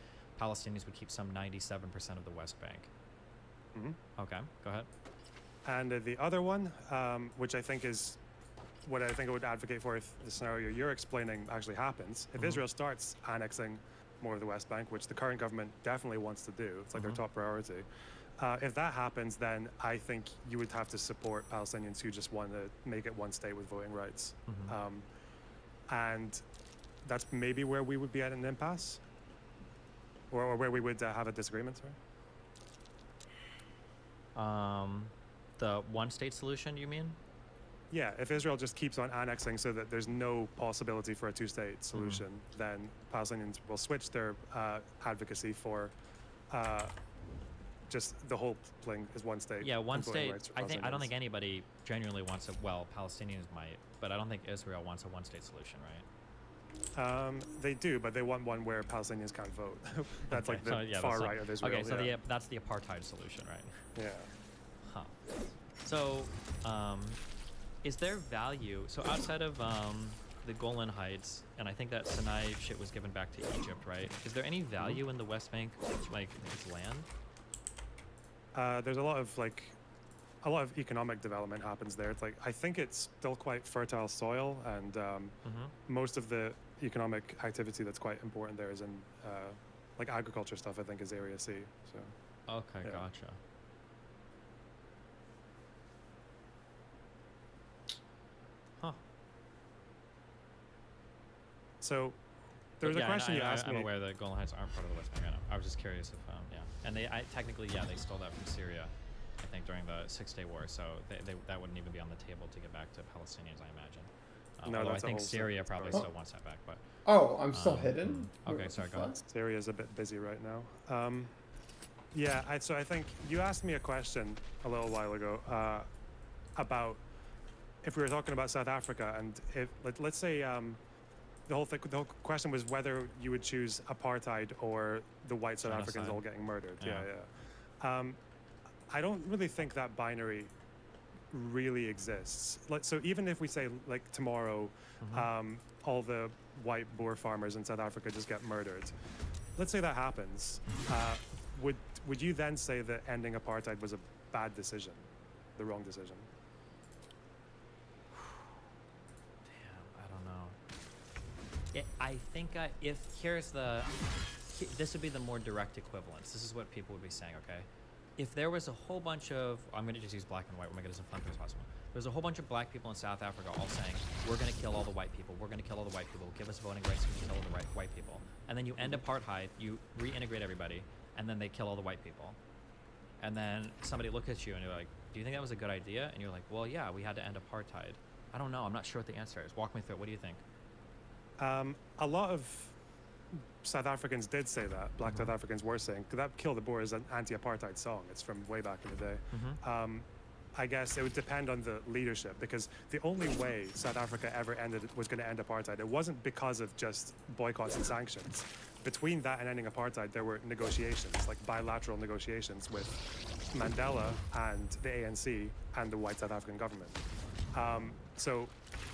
Palestinians would keep some 97% of the West Bank. Okay, go ahead. And the other one, which I think is what I think I would advocate for if the scenario you're explaining actually happens. If Israel starts annexing more of the West Bank, which the current government definitely wants to do, it's like their top priority. If that happens, then I think you would have to support Palestinians who just want to make it one state with voting rights. And that's maybe where we would be at an impasse, or where we would have a disagreement, sorry. The one-state solution, you mean? Yeah, if Israel just keeps on annexing so that there's no possibility for a two-state solution, then Palestinians will switch their advocacy for just the whole thing is one state. Yeah, one and voting state. rights for I don't Palestinians. think anybody genuinely wants a. Well, Palestinians might, but I don't think Israel wants a one-state solution, right? They do, but they want one where Palestinians can't vote. That's Okay, like the so, yeah, far that's not- right of Israel. Okay, so yeah. that's the apartheid solution, right? Yeah. Huh. So, is there value? So outside of the Golan Heights, and I think that Sinai shit was given back to Egypt, right? Is there any value in the West Bank, like its land? There's a lot of economic development happens there. It's like, I think it's still quite fertile soil, and most of the economic activity that's quite important there is in like agriculture stuff. I think is Area C. So. Okay, Yeah. gotcha. Huh. So there was a question you asked me. I'm aware that Golan Heights aren't part of the West Bank. I know. I was just curious if, yeah. And technically, they stole that from Syria, I think, during the Six-Day War. So that wouldn't even be on the table to get back to Palestinians, I imagine. No, although I that's a think whole Syria separate probably story. still wants that back. But Oh, I'm still hidden? okay, sorry, go ahead. Syria's a bit busy right now. Yeah, so I think you asked me a question a little while ago about if we were talking about South Africa, and if let's say the whole question was whether you would choose apartheid or the white South Genocide. Africans all getting murdered. Yeah. Yeah. I don't really think that binary really exists. So even if we say like tomorrow, all the white Boer farmers in South Africa just get murdered, let's say that happens. Would you then say that ending apartheid was a bad decision, the wrong decision? Damn, I don't know. I think this would be the more direct equivalence. This is what people would be saying, okay? If there was a whole bunch of, I'm going to just use black and white, we'll make it as inflammatory as possible. There's a whole bunch of black people in South Africa all saying, we're going to kill all the white people, we're going to kill all the white people, give us voting rights, we kill all the white people. And then you end apartheid, you reintegrate everybody, and then they kill all the white people. And then somebody looks at you and you're like, do you think that was a good idea? And you're like, well, yeah, we had to end apartheid. I don't know, I'm not sure what the answer is. Walk me through it, what do you think? A lot of South Africans did say that. Black South Africans were saying, that Kill the Boer is an anti-apartheid song. It's from way back in the day. I guess it would depend on the leadership, because the only way South Africa ever was going to end apartheid, it wasn't because of just boycotts and sanctions. Between that and ending apartheid, there were negotiations, like bilateral negotiations with Mandela and the ANC and the white South African government. So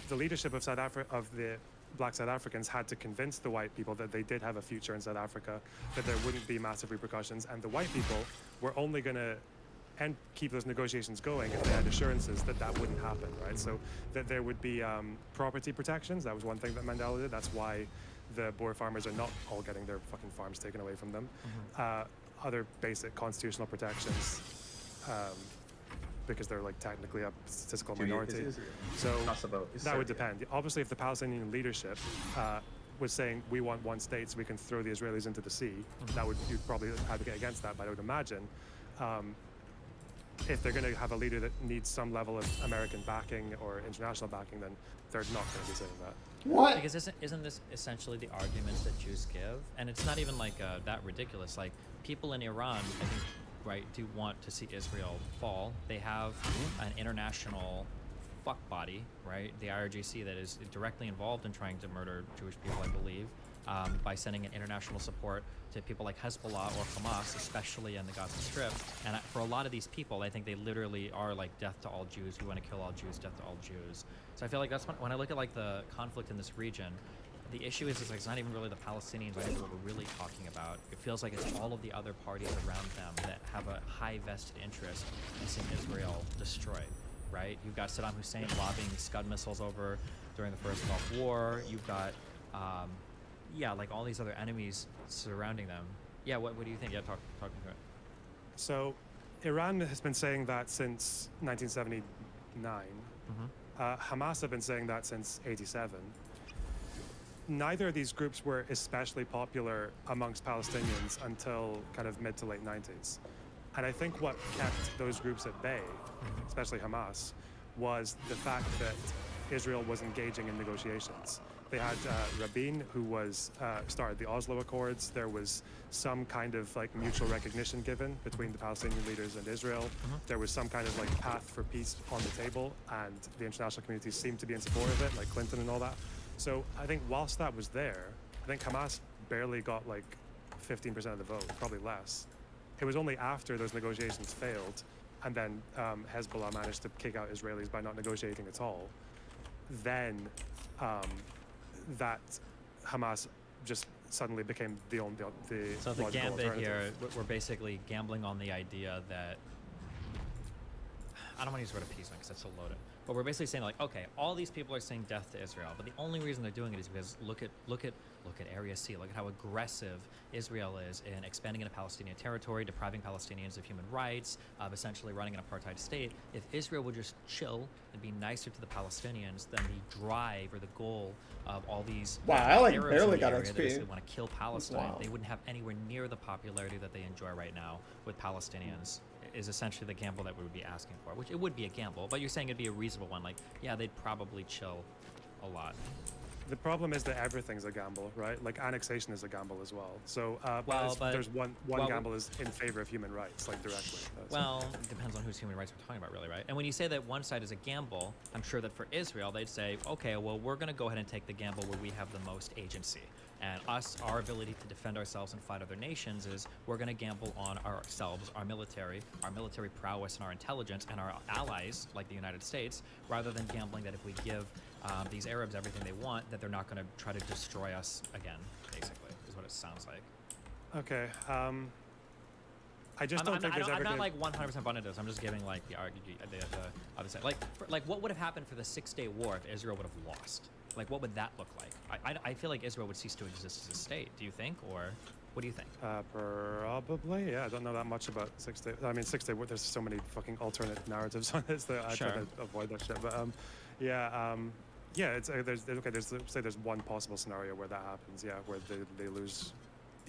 the leadership of the Black South Africans had to convince the white people that they did have a future in South Africa, that there wouldn't be massive repercussions, and the white people were only going to keep those negotiations going if they had assurances that that wouldn't happen, right? So that there would be property protections. That was one thing that Mandela did. That's why the Boer farmers are not all getting their fucking farms taken away from them. Other basic constitutional protections, because they're like technically a statistical minority. So that would depend. Obviously, if the Palestinian leadership was saying we want one state so we can throw the Israelis into the sea, you'd probably advocate against that. But I would imagine if they're going to have a leader that needs some level of American backing or international backing, then they're not going to be saying that. What? Because isn't this essentially the arguments that Jews give? And it's not even like that ridiculous. Like people in Iran, I think, right, do want to see Israel fall. They have an international fuck body, right? The IRGC that is directly involved in trying to murder Jewish people, I believe, by sending in international support to people like Hezbollah or Hamas, especially in the Gaza Strip. And for a lot of these people, I think they literally are like death to all Jews. We want to kill all Jews, death to all Jews. So I feel like that's when I look at like the conflict in this region, the issue is like, it's not even really the Palestinians I think what we're really talking about. It feels like it's all of the other parties around them that have a high vested interest in seeing Israel destroyed, right? You've got Saddam Hussein lobbing Scud missiles over during the first Gulf War. You've got, like all these other enemies surrounding them. Yeah, what do you think? Yeah, talk me through it. So Iran has been saying that since 1979. Hamas have been saying that since 87. Neither of these groups were especially popular amongst Palestinians until kind of mid to late 90s. And I think what kept those groups at bay, especially Hamas, was the fact that Israel was engaging in negotiations. They had Rabin, who started the Oslo Accords. There was some kind of like mutual recognition given between the Palestinian leaders and Israel. There was some kind of like path for peace on the table, and the international community seemed to be in support of it, like Clinton and all that. So I think whilst that was there, I think Hamas barely got like 15% of the vote, probably less. It was only after those negotiations failed and then Hezbollah managed to kick out Israelis by not negotiating at all, then that Hamas just suddenly became the only So the logical gambit alternative. here, we're basically gambling on the idea that I don't want to use the word appeasement because that's so loaded. But we're basically saying like, okay, all these people are saying death to Israel, but the only reason they're doing it is because look at Area C. Look at how aggressive Israel is in expanding into Palestinian territory, depriving Palestinians of human rights, of essentially running an apartheid state. If Israel would just chill and be nicer to the Palestinians, then the drive or the goal of all these Wow, I like Arabs barely in the got area that XP. basically want to kill Palestine, Wow. they wouldn't have anywhere near the popularity that they enjoy right now with Palestinians. Is essentially the gamble that we would be asking for, which it would be a gamble, but you're saying it'd be a reasonable one. Like, yeah, they'd probably chill a lot. The problem is that everything's a gamble, right? Like annexation is a gamble as well. So, Well, but- there's one well, gamble is in favor of human rights, like directly. Well, it depends on whose human rights we're talking about, really, right? And when you say that one side is a gamble, I'm sure that for Israel, they'd say, okay, well, we're going to go ahead and take the gamble where we have the most agency. And our ability to defend ourselves and fight other nations is we're going to gamble on ourselves, our military prowess and our intelligence and our allies, like the United States, rather than gambling that if we give these Arabs everything they want, that they're not going to try to destroy us again, basically, is what it sounds like. Okay. I just don't think there's ever I'm not gonna... like 100% bonded to this. I'm just giving like the other side. Like what would have happened for the 6-day war if Israel would have lost? Like what would that look like? I feel like Israel would cease to exist as a state. Do you think, or what do you think? Probably. Yeah, I don't know that much about 6 Day. I mean, 6 Day. There's so many fucking alternate narratives on this that I try to avoid that shit. But yeah. It's there's one possible scenario where that happens. Yeah, where they lose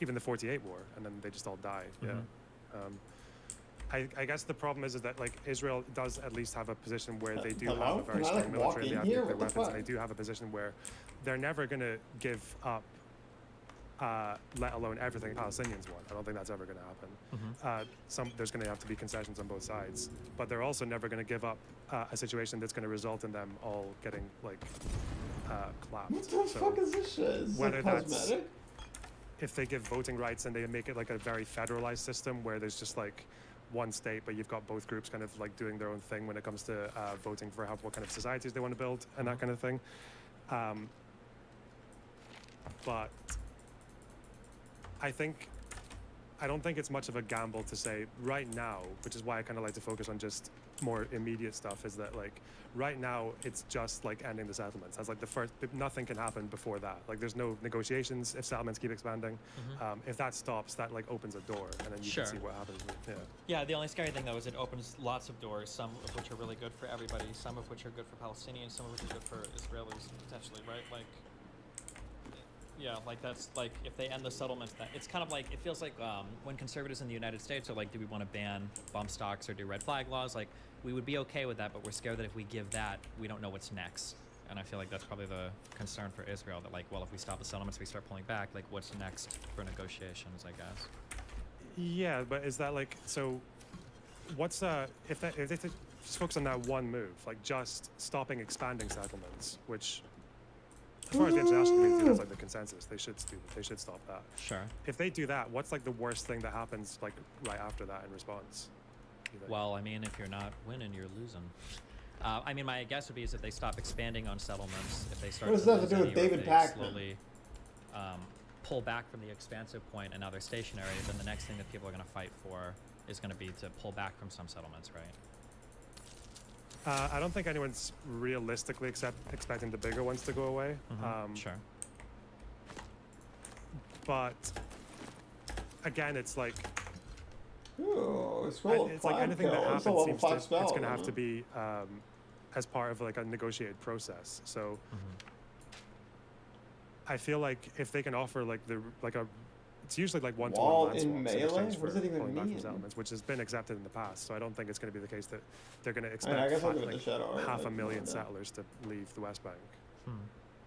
even the 48 war, and then they just all die. Yeah. I guess the problem is that like Israel does at least have a position where they do have a very strong military, they have nuclear weapons, and they do have a position where they're never going to give up, let alone everything Palestinians want. I don't think that's ever going to happen. There's going to have to be concessions on both sides, but they're also never going to give up a situation that's going to result in them all getting like clapped. What the fuck is this shit? Is whether this that's cosmetic? if they give voting rights and they make it like a very federalized system where there's just like one state, but you've got both groups kind of like doing their own thing when it comes to voting for what kind of societies they want to build and that kind of thing. But I don't think it's much of a gamble to say right now, which is why I kind of like to focus on just more immediate stuff, is that like right now it's just like ending the settlements. That's like the first, nothing can happen before that. Like there's no negotiations if settlements keep expanding. If that stops, that like opens a door and then you can see what happens. Yeah, the only scary thing though is it opens lots of doors, some of which are really good for everybody, some of which are good for Palestinians, some of which are good for Israelis potentially, right? Like, yeah, like that's like if they end the settlements, that it's kind of like it feels like when conservatives in the United States are like, do we want to ban bump stocks or do red flag laws? Like we would be okay with that, but we're scared that if we give that, we don't know what's next. And I feel like that's probably the concern for Israel. That like, well, if we stop the settlements, we start pulling back. Like, what's next for negotiations? I guess. Yeah, but is that like so? What's if they just focus on that one move, like just stopping expanding settlements, which as far as the international community, that's like the consensus. They should stop that. Sure. If they do that, what's like the worst thing that happens like right after that in response? Well, I mean, if you're not winning, you're losing. I mean, my guess would be is if they stop expanding on settlements, if they start What does that have to do with David Packman? slowly pull back from the expansive point and now they're stationary, then the next thing that people are going to fight for is going to be to pull back from some settlements, right? I don't think anyone's realistically expecting the bigger ones to go away. Sure. But again, it's like Ooh, it's like anything that happens seems to, it's going to have to be. be as part of like a negotiated process. So I feel like if they can offer like it's usually like one-to-one land in swaps in melee? exchange What does for it even pulling back from mean? settlements, which has been accepted in the past. So I don't think it's going to be the case that they're going to I expect guess I'll give it a like shot, alright, 500,000 yeah. settlers to leave the West Bank.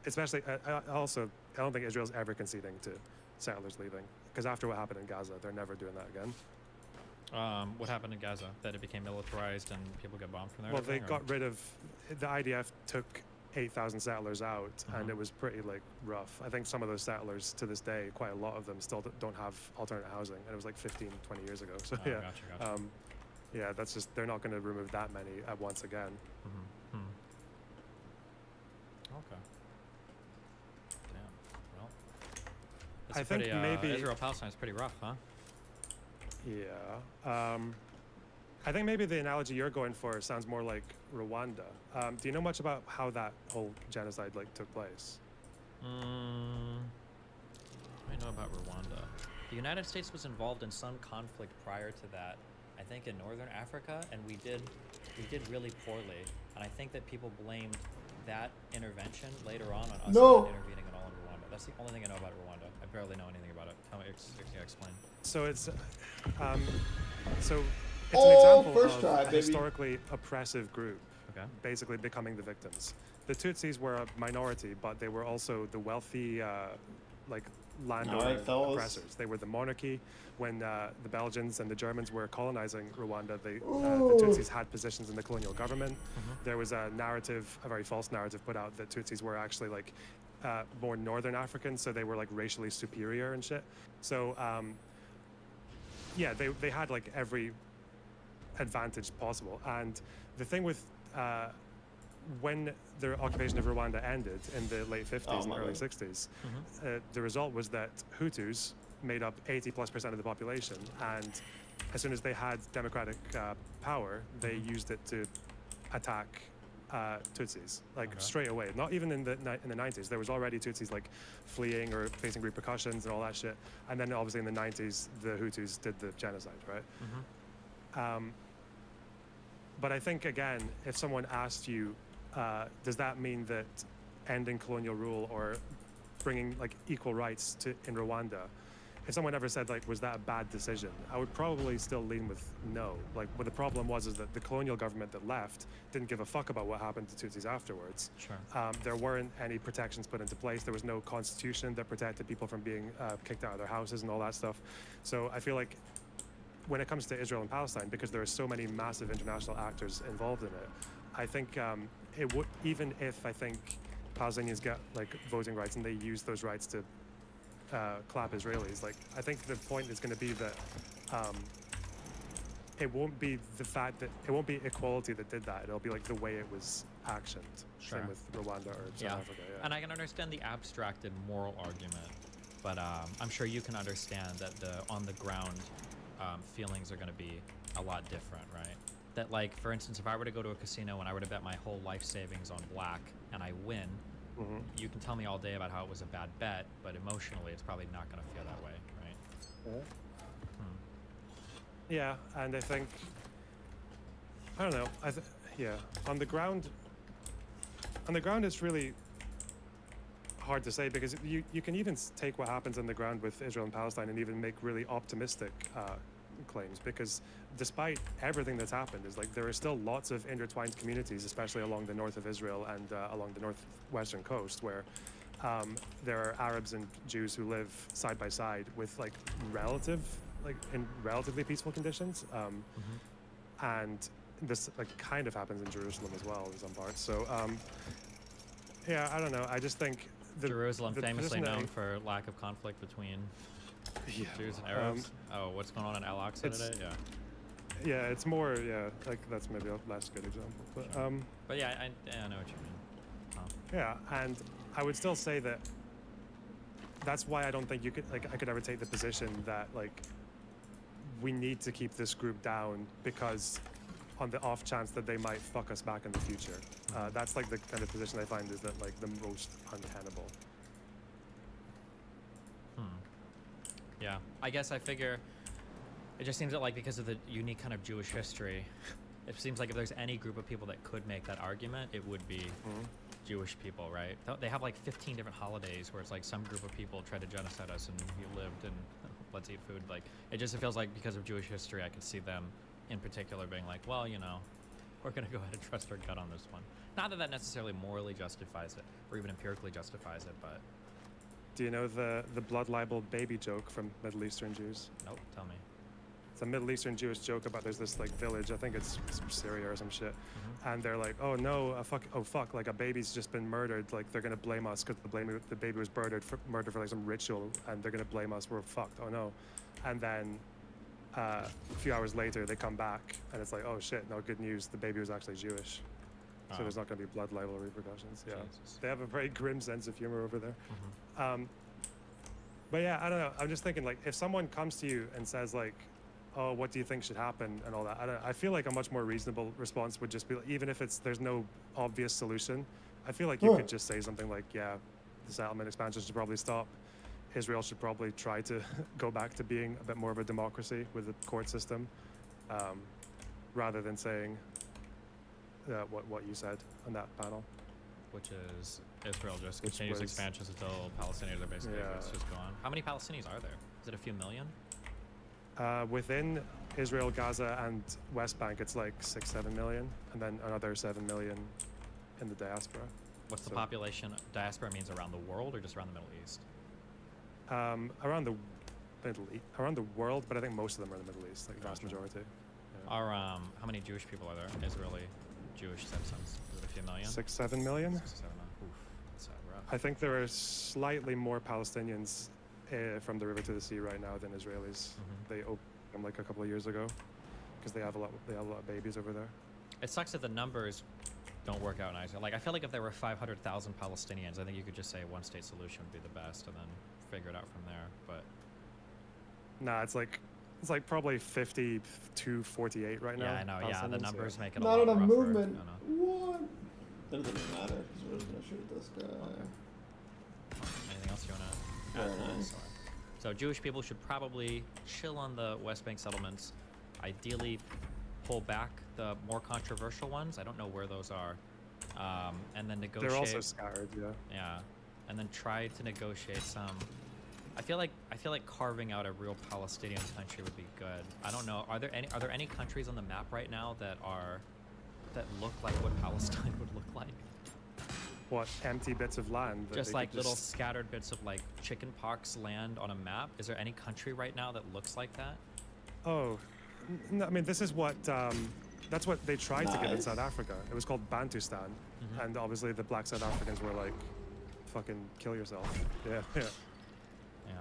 Especially, I don't think Israel's ever conceding to settlers leaving, because after what happened in Gaza, they're never doing that again. What happened in Gaza? That it became militarized and people got bombed from there? Well, they got rid of the IDF took 8,000 settlers out, and it was pretty like rough. I think some of those settlers to this day, quite a lot of them still don't have alternate housing, and it was like 15, 20 years ago. So Gotcha. yeah, that's just, they're not going to remove that many at once again. Okay. Damn. Well, I it's think pretty, maybe Israel-Palestine is pretty rough, huh? Yeah. I think maybe the analogy you're going for sounds more like Rwanda. Do you know much about how that whole genocide like took place? I know about Rwanda. The United States was involved in some conflict prior to that, I think in Northern Africa, and we did really poorly. And I think that people blamed that intervention later on us not intervening at all in Rwanda. That's the only thing I know about Rwanda. I barely know anything about it. Tell me, explain. So it's an example first of try, a baby. historically oppressive group, Okay. basically becoming the victims. The Tutsis were a minority, but they were also the wealthy, like landowner fellas. oppressors. They were the monarchy. When the Belgians and the Germans were colonizing Rwanda, the Tutsis had positions in the colonial government. There was a narrative, a very false narrative, put out that Tutsis were actually like more Northern Africans, so they were like racially superior and shit. So yeah, they had like every advantage possible. And the thing with when the occupation of Rwanda ended in the late 50s and early 60s, the result was that Hutus made up 80+% of the population, and as soon as they had democratic power, they used it to attack Tutsis, like straight away. Not even in the 90s. There was already Tutsis like fleeing or facing repercussions and all that shit. And then obviously in the 90s, the Hutus did the genocide, right? But I think, again, if someone asked you, does that mean that ending colonial rule or bringing like equal rights in Rwanda, if someone ever said like, was that a bad decision, I would probably still lean with no. Like, what the problem was is that the colonial government that left didn't give a fuck about what happened to Tutsis afterwards. Sure. There weren't any protections put into place. There was no constitution that protected people from being kicked out of their houses and all that stuff. So I feel like when it comes to Israel and Palestine, because there are so many massive international actors involved in it, I think it would, even if I think Palestinians get like voting rights and they use those rights to clap Israelis, like I think the point is going to be that it won't be the fact that it won't be equality that did that. It'll be like the way it was actioned. Sure. Same with Rwanda or South Africa. Yeah. And I can understand the abstracted moral argument, but I'm sure you can understand that the on the ground feelings are going to be a lot different, right? That, like, for instance, if I were to go to a casino and I were to bet my whole life savings on black and I win, you can tell me all day about how it was a bad bet, but emotionally it's probably not going to feel that way, right? Yeah, and I think, I don't know, yeah, on the ground it's really hard to say, because you can even take what happens on the ground with Israel and Palestine and even make really optimistic claims, because despite everything that's happened, is like there are still lots of intertwined communities, especially along the north of Israel and along the northwestern coast, where there are Arabs and Jews who live side by side with like in relatively peaceful conditions, and this like kind of happens in Jerusalem as well in some parts. So yeah, I don't know. I just think Jerusalem famously known for lack of conflict between Jews and Arabs. What's going on in Al Aqsa today? Yeah, it's more, like that's maybe a less good example. But, sure. But yeah, I know what you mean. Yeah, and I would still say that that's why I don't think I could ever take the position that like we need to keep this group down, because on the off chance that they might fuck us back in the future. That's like the kind of position I find is that like the most untenable. Yeah, I guess I figure it just seems that like because of the unique kind of Jewish history, it seems like if there's any group of people that could make that argument, it would be Jewish people, right? They have like 15 different holidays where it's like some group of people tried to genocide us and we lived and let's eat food. Like it feels like because of Jewish history, I could see them in particular being like, well, you know, we're going to go ahead and trust our gut on this one. Not that that necessarily morally justifies it or even empirically justifies it, but... Do you know the blood libel baby joke from Middle Eastern Jews? Nope, tell me. It's a Middle Eastern Jewish joke about there's this like village, I think it's Syria or some shit, and they're like, oh no, fuck, like a baby's just been murdered, like they're gonna blame us because the baby was murdered for like some ritual, and they're gonna blame us, we're fucked, oh no. And then a few hours later they come back and it's like, oh shit, no, good news, the baby was actually Jewish. So there's not going to be blood libel repercussions. Yeah, Jesus. they have a very grim sense of humor over there. Mhm. But yeah, I don't know. I'm just thinking, like, if someone comes to you and says, like, "Oh, what do you think should happen?" and all that, I feel like a much more reasonable response would just be, like, even if there's no obvious solution, I feel like you could just say something like, "Yeah, the settlement expansion should probably stop. Israel should probably try to go back to being a bit more of a democracy with the court system," rather than saying what you said on that panel. Which is Israel just Which continues was- expansions until Palestinians are basically it's just gone. How many Palestinians are there? Is it a few million? Within Israel, Gaza, and West Bank, it's like 6-7 million, and then another 7 million in the diaspora. What's the So- population? Diaspora means around the world or just around the Middle East? Around the around the world, but I think most of them are in the Middle East, like vast Gotcha. majority. Are how many Jewish people are there? Israeli Jewish citizens? Is it a few million? 6-7 million. 6 or 7. Oof, that's rough. I think there are slightly more Palestinians from the river to the sea right now than Israelis. They opened them like a couple of years ago because they have a lot of babies over there. It sucks that the numbers don't work out nicely. Like, I feel like if there were 500,000 Palestinians, I think you could just say a one-state solution would be the best, and then figure it out from there. But Nah, it's like probably 50 to 48 right now. yeah, I know. Yeah, the Palestinians, numbers make it a Not lot enough rougher. movement. I know. What? That doesn't matter because we're just gonna shoot this guy. Anything else you want to add? Very to this, nice. or- So Jewish people should probably chill on the West Bank settlements. Ideally, pull back the more controversial ones. I don't know where those are, and then negotiate. They're also scattered, yeah. Yeah, and then try to negotiate some. I feel like carving out a real Palestinian country would be good. I don't know. Are there any countries on the map right now that look like what Palestine would look like? What, empty bits of land? that Just they like could little scattered bits of like chickenpox land on a map. Is there any country right now that looks like that? Oh, I mean, this is what that's what they tried to get in Nice. South Africa. It was called Bantustan, and obviously the black South Africans were like, "Fucking kill yourself." Yeah, yeah. Yeah.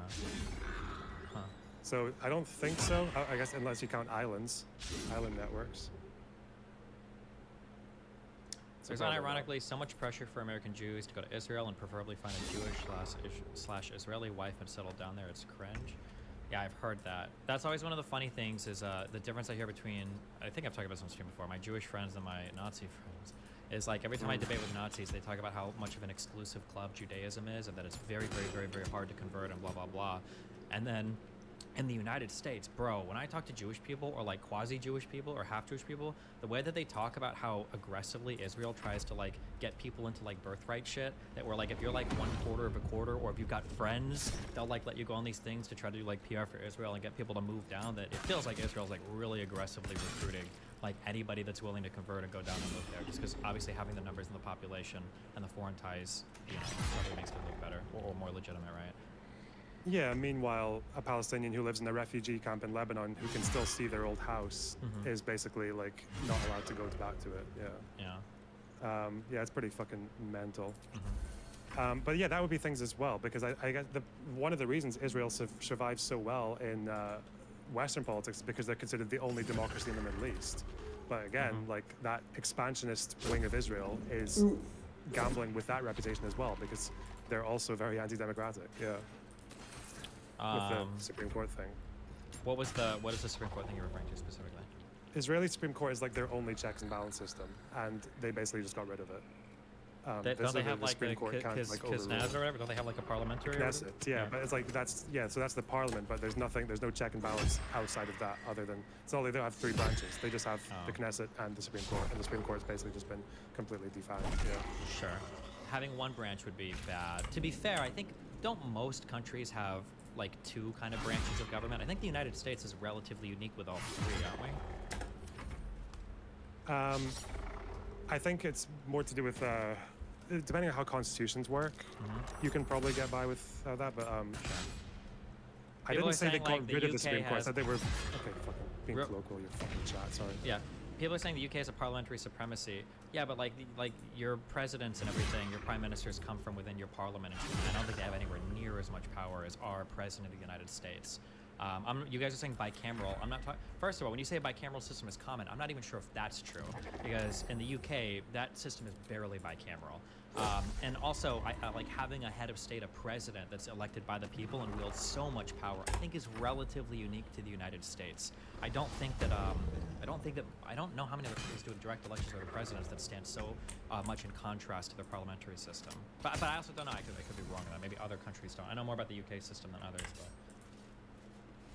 Huh. So I don't think so. I guess unless you count island networks. There's unironically so much pressure for American Jews to go to Israel and preferably find a Jewish / Israeli wife and settle down there. It's cringe. Yeah, I've heard that. That's always one of the funny things is the difference I hear between, I think I've talked about this on stream before, my Jewish friends and my Nazi friends. Is like every time I debate with Nazis, they talk about how much of an exclusive club Judaism is and that it's very, very, very, very hard to convert and blah, blah, blah. And then in the United States, bro, when I talk to Jewish people or like quasi-Jewish people or half-Jewish people, the way that they talk about how aggressively Israel tries to like get people into like birthright shit, that we're like, if you're like 1/4 of a quarter or if you've got friends, they'll like let you go on these things to try to do like PR for Israel and get people to move down, that it feels like Israel's like really aggressively recruiting like anybody that's willing to convert and go down and live there, just because obviously having the numbers in the population and the foreign ties, you know, probably makes it look better or more legitimate, right? Yeah, meanwhile, a Palestinian who lives in a refugee camp in Lebanon who can still see their old house is basically like not allowed to go back to it. Yeah. Yeah. Yeah, it's pretty fucking mental. But yeah, that would be things as well, because I guess one of the reasons Israel survives so well in Western politics is because they're considered the only democracy in the Middle East. But again, like that expansionist wing of Israel is gambling with that reputation as well, because they're also very anti-democratic. Yeah. With the Supreme Court thing. What is the Supreme Court thing you're referring to specifically? Israeli Supreme Court is like their only checks and balance system, and they basically just got rid of it. Don't they have the like Supreme the Court can't like overrule. Knesset or whatever? Don't they have like a parliamentary? Knesset, yeah, but it's like so that's the parliament, but there's no check and balance outside of that other than they don't have 3 branches. They just have the Knesset and the Supreme Court, and the Supreme Court's basically just been completely defanged. Yeah. Sure. Having one branch would be bad. To be fair, I think don't most countries have like 2 kind of branches of government? I think the United States is relatively unique with all 3, aren't we? I think it's more to do with depending on how constitutions work, you can probably get by with that, but I People didn't are say they saying, got like, the rid of the UK Supreme Court. I has- said they were okay. Fucking being colloquial, you fucking chat. Sorry. Yeah. People are saying the UK has a parliamentary supremacy. Yeah, but like your presidents and everything, your prime ministers come from within your parliament. And I don't think they have anywhere near as much power as our president of the United States. You guys are saying bicameral. I'm not talking. First of all, when you say a bicameral system is common, I'm not even sure if that's true, because in the UK, that system is barely bicameral. And also, I like having a head of state, a president that's elected by the people and wields so much power, I think is relatively unique to the United States. I don't know how many other countries do direct elections of their presidents that stand so much in contrast to their parliamentary system. But I also don't know. I could be wrong on that. Maybe other countries don't. I know more about the UK system than others, but.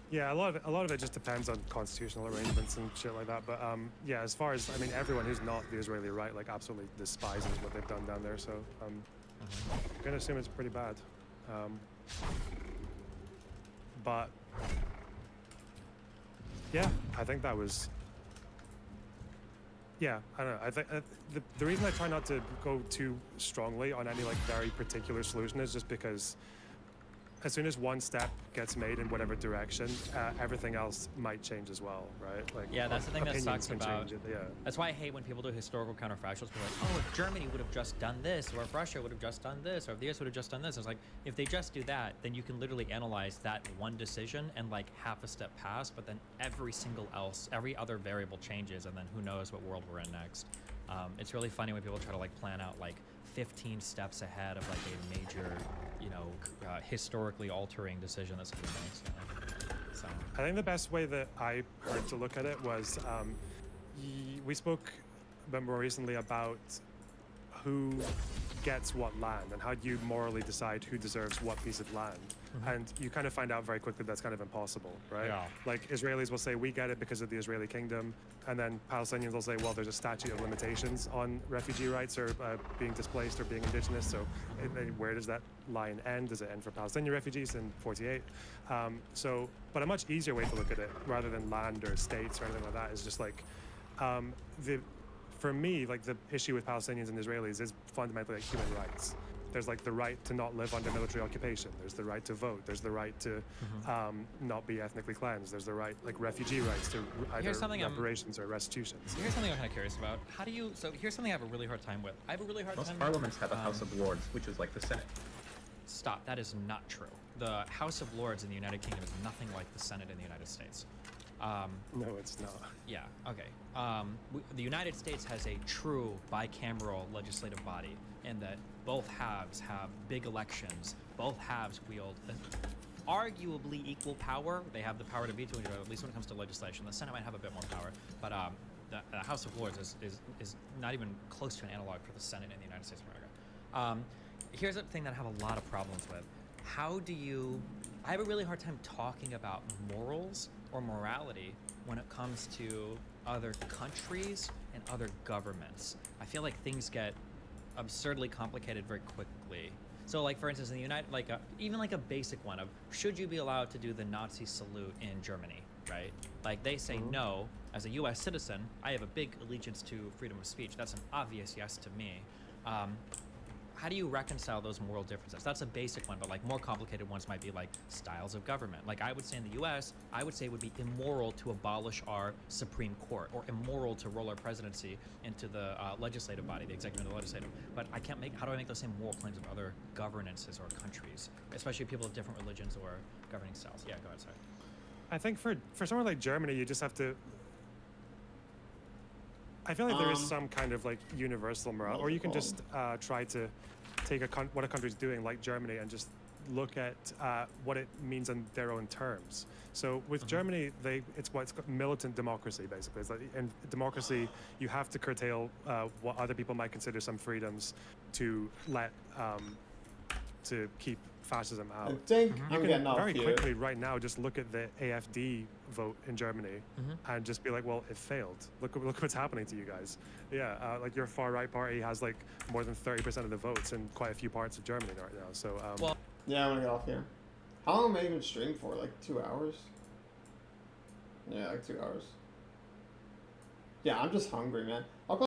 Yeah, a lot of it just depends on constitutional arrangements and shit like that. But yeah, as far as, I mean, everyone who's not the Israeli right like absolutely despises what they've done down there. So I'm gonna assume it's pretty bad. But yeah, I think that was. Yeah, I don't know. I think the reason I try not to go too strongly on any like very particular solution is just because as soon as one step gets made in whatever direction, everything else might change as well, right? Like, yeah, that's the thing that opinions sucks can about. change it, yeah. That's why I hate when people do historical counterfactuals. Be like, oh, if Germany would have just done this, or if Russia would have just done this, or if the US would have just done this. It's like, if they just do that, then you can literally analyze that one decision and like half a step past, but then every other variable changes, and then who knows what world we're in next. It's really funny when people try to like plan out like 15 steps ahead of like a major, historically altering decision that's going to make. So I think the best way that I heard to look at it was we spoke a bit more recently about who gets what land and how do you morally decide who deserves what piece of land. And you kind of find out very quickly that's kind of impossible, right? Yeah. Like Israelis will say we get it because of the Israeli kingdom, and then Palestinians will say, well, there's a statute of limitations on refugee rights or being displaced or being indigenous. So where does that line end? Does it end for Palestinian refugees in 48? But a much easier way to look at it, rather than land or states or anything like that, is just like for me, like the issue with Palestinians and Israelis is fundamentally like human rights. There's like the right to not live under military occupation. There's the right to vote. There's the right to not be ethnically cleansed. There's the right, like refugee rights to either reparations or restitutions. Here's something I'm kind of curious about. Here's something I have a really hard time with. I have a really hard time. Most parliaments have a House of Lords, which is like the Senate. Stop. That is not true. The House of Lords in the United Kingdom is nothing like the Senate in the United States. No, it's not. Yeah, okay. The United States has a true bicameral legislative body in that both halves have big elections. Both halves wield arguably equal power. They have the power to veto, at least when it comes to legislation. The Senate might have a bit more power, but the House of Lords is not even close to an analog for the Senate in the United States of America. Here's a thing that I have a lot of problems with. I have a really hard time talking about morals or morality when it comes to other countries and other governments. I feel like things get absurdly complicated very quickly. So like for instance in the United, even like a basic one of should you be allowed to do the Nazi salute in Germany, right? Like they say no. As a US citizen, I have a big allegiance to freedom of speech. That's an obvious yes to me. How do you reconcile those moral differences? That's a basic one, but like more complicated ones might be like styles of government. Like I would say in the US, I would say it would be immoral to abolish our Supreme Court or immoral to roll our presidency into the legislative body, the executive and the legislative. But how do I make those same moral claims of other governances or countries, especially people of different religions or governing styles? Yeah, go ahead, sorry. I think for somewhere like Germany, you just have to. I feel like there is some kind of like universal morale, or you can just try to take what a country's doing, like Germany, and just look at what it means on their own terms. So with Germany, it's what's called militant democracy, basically. It's like in democracy, you have to curtail what other people might consider some freedoms to to keep fascism out. I think you can very quickly right now just look at the AfD vote in Germany and just be like, well, it failed. Look what's happening to you guys. Yeah, like your far right party has like more than 30% of the votes in quite a few parts of Germany right now. So yeah, I'm gonna get off here. How long am I even streaming for? Like 2 hours? Yeah, like 2 hours. Yeah, I'm just hungry, man.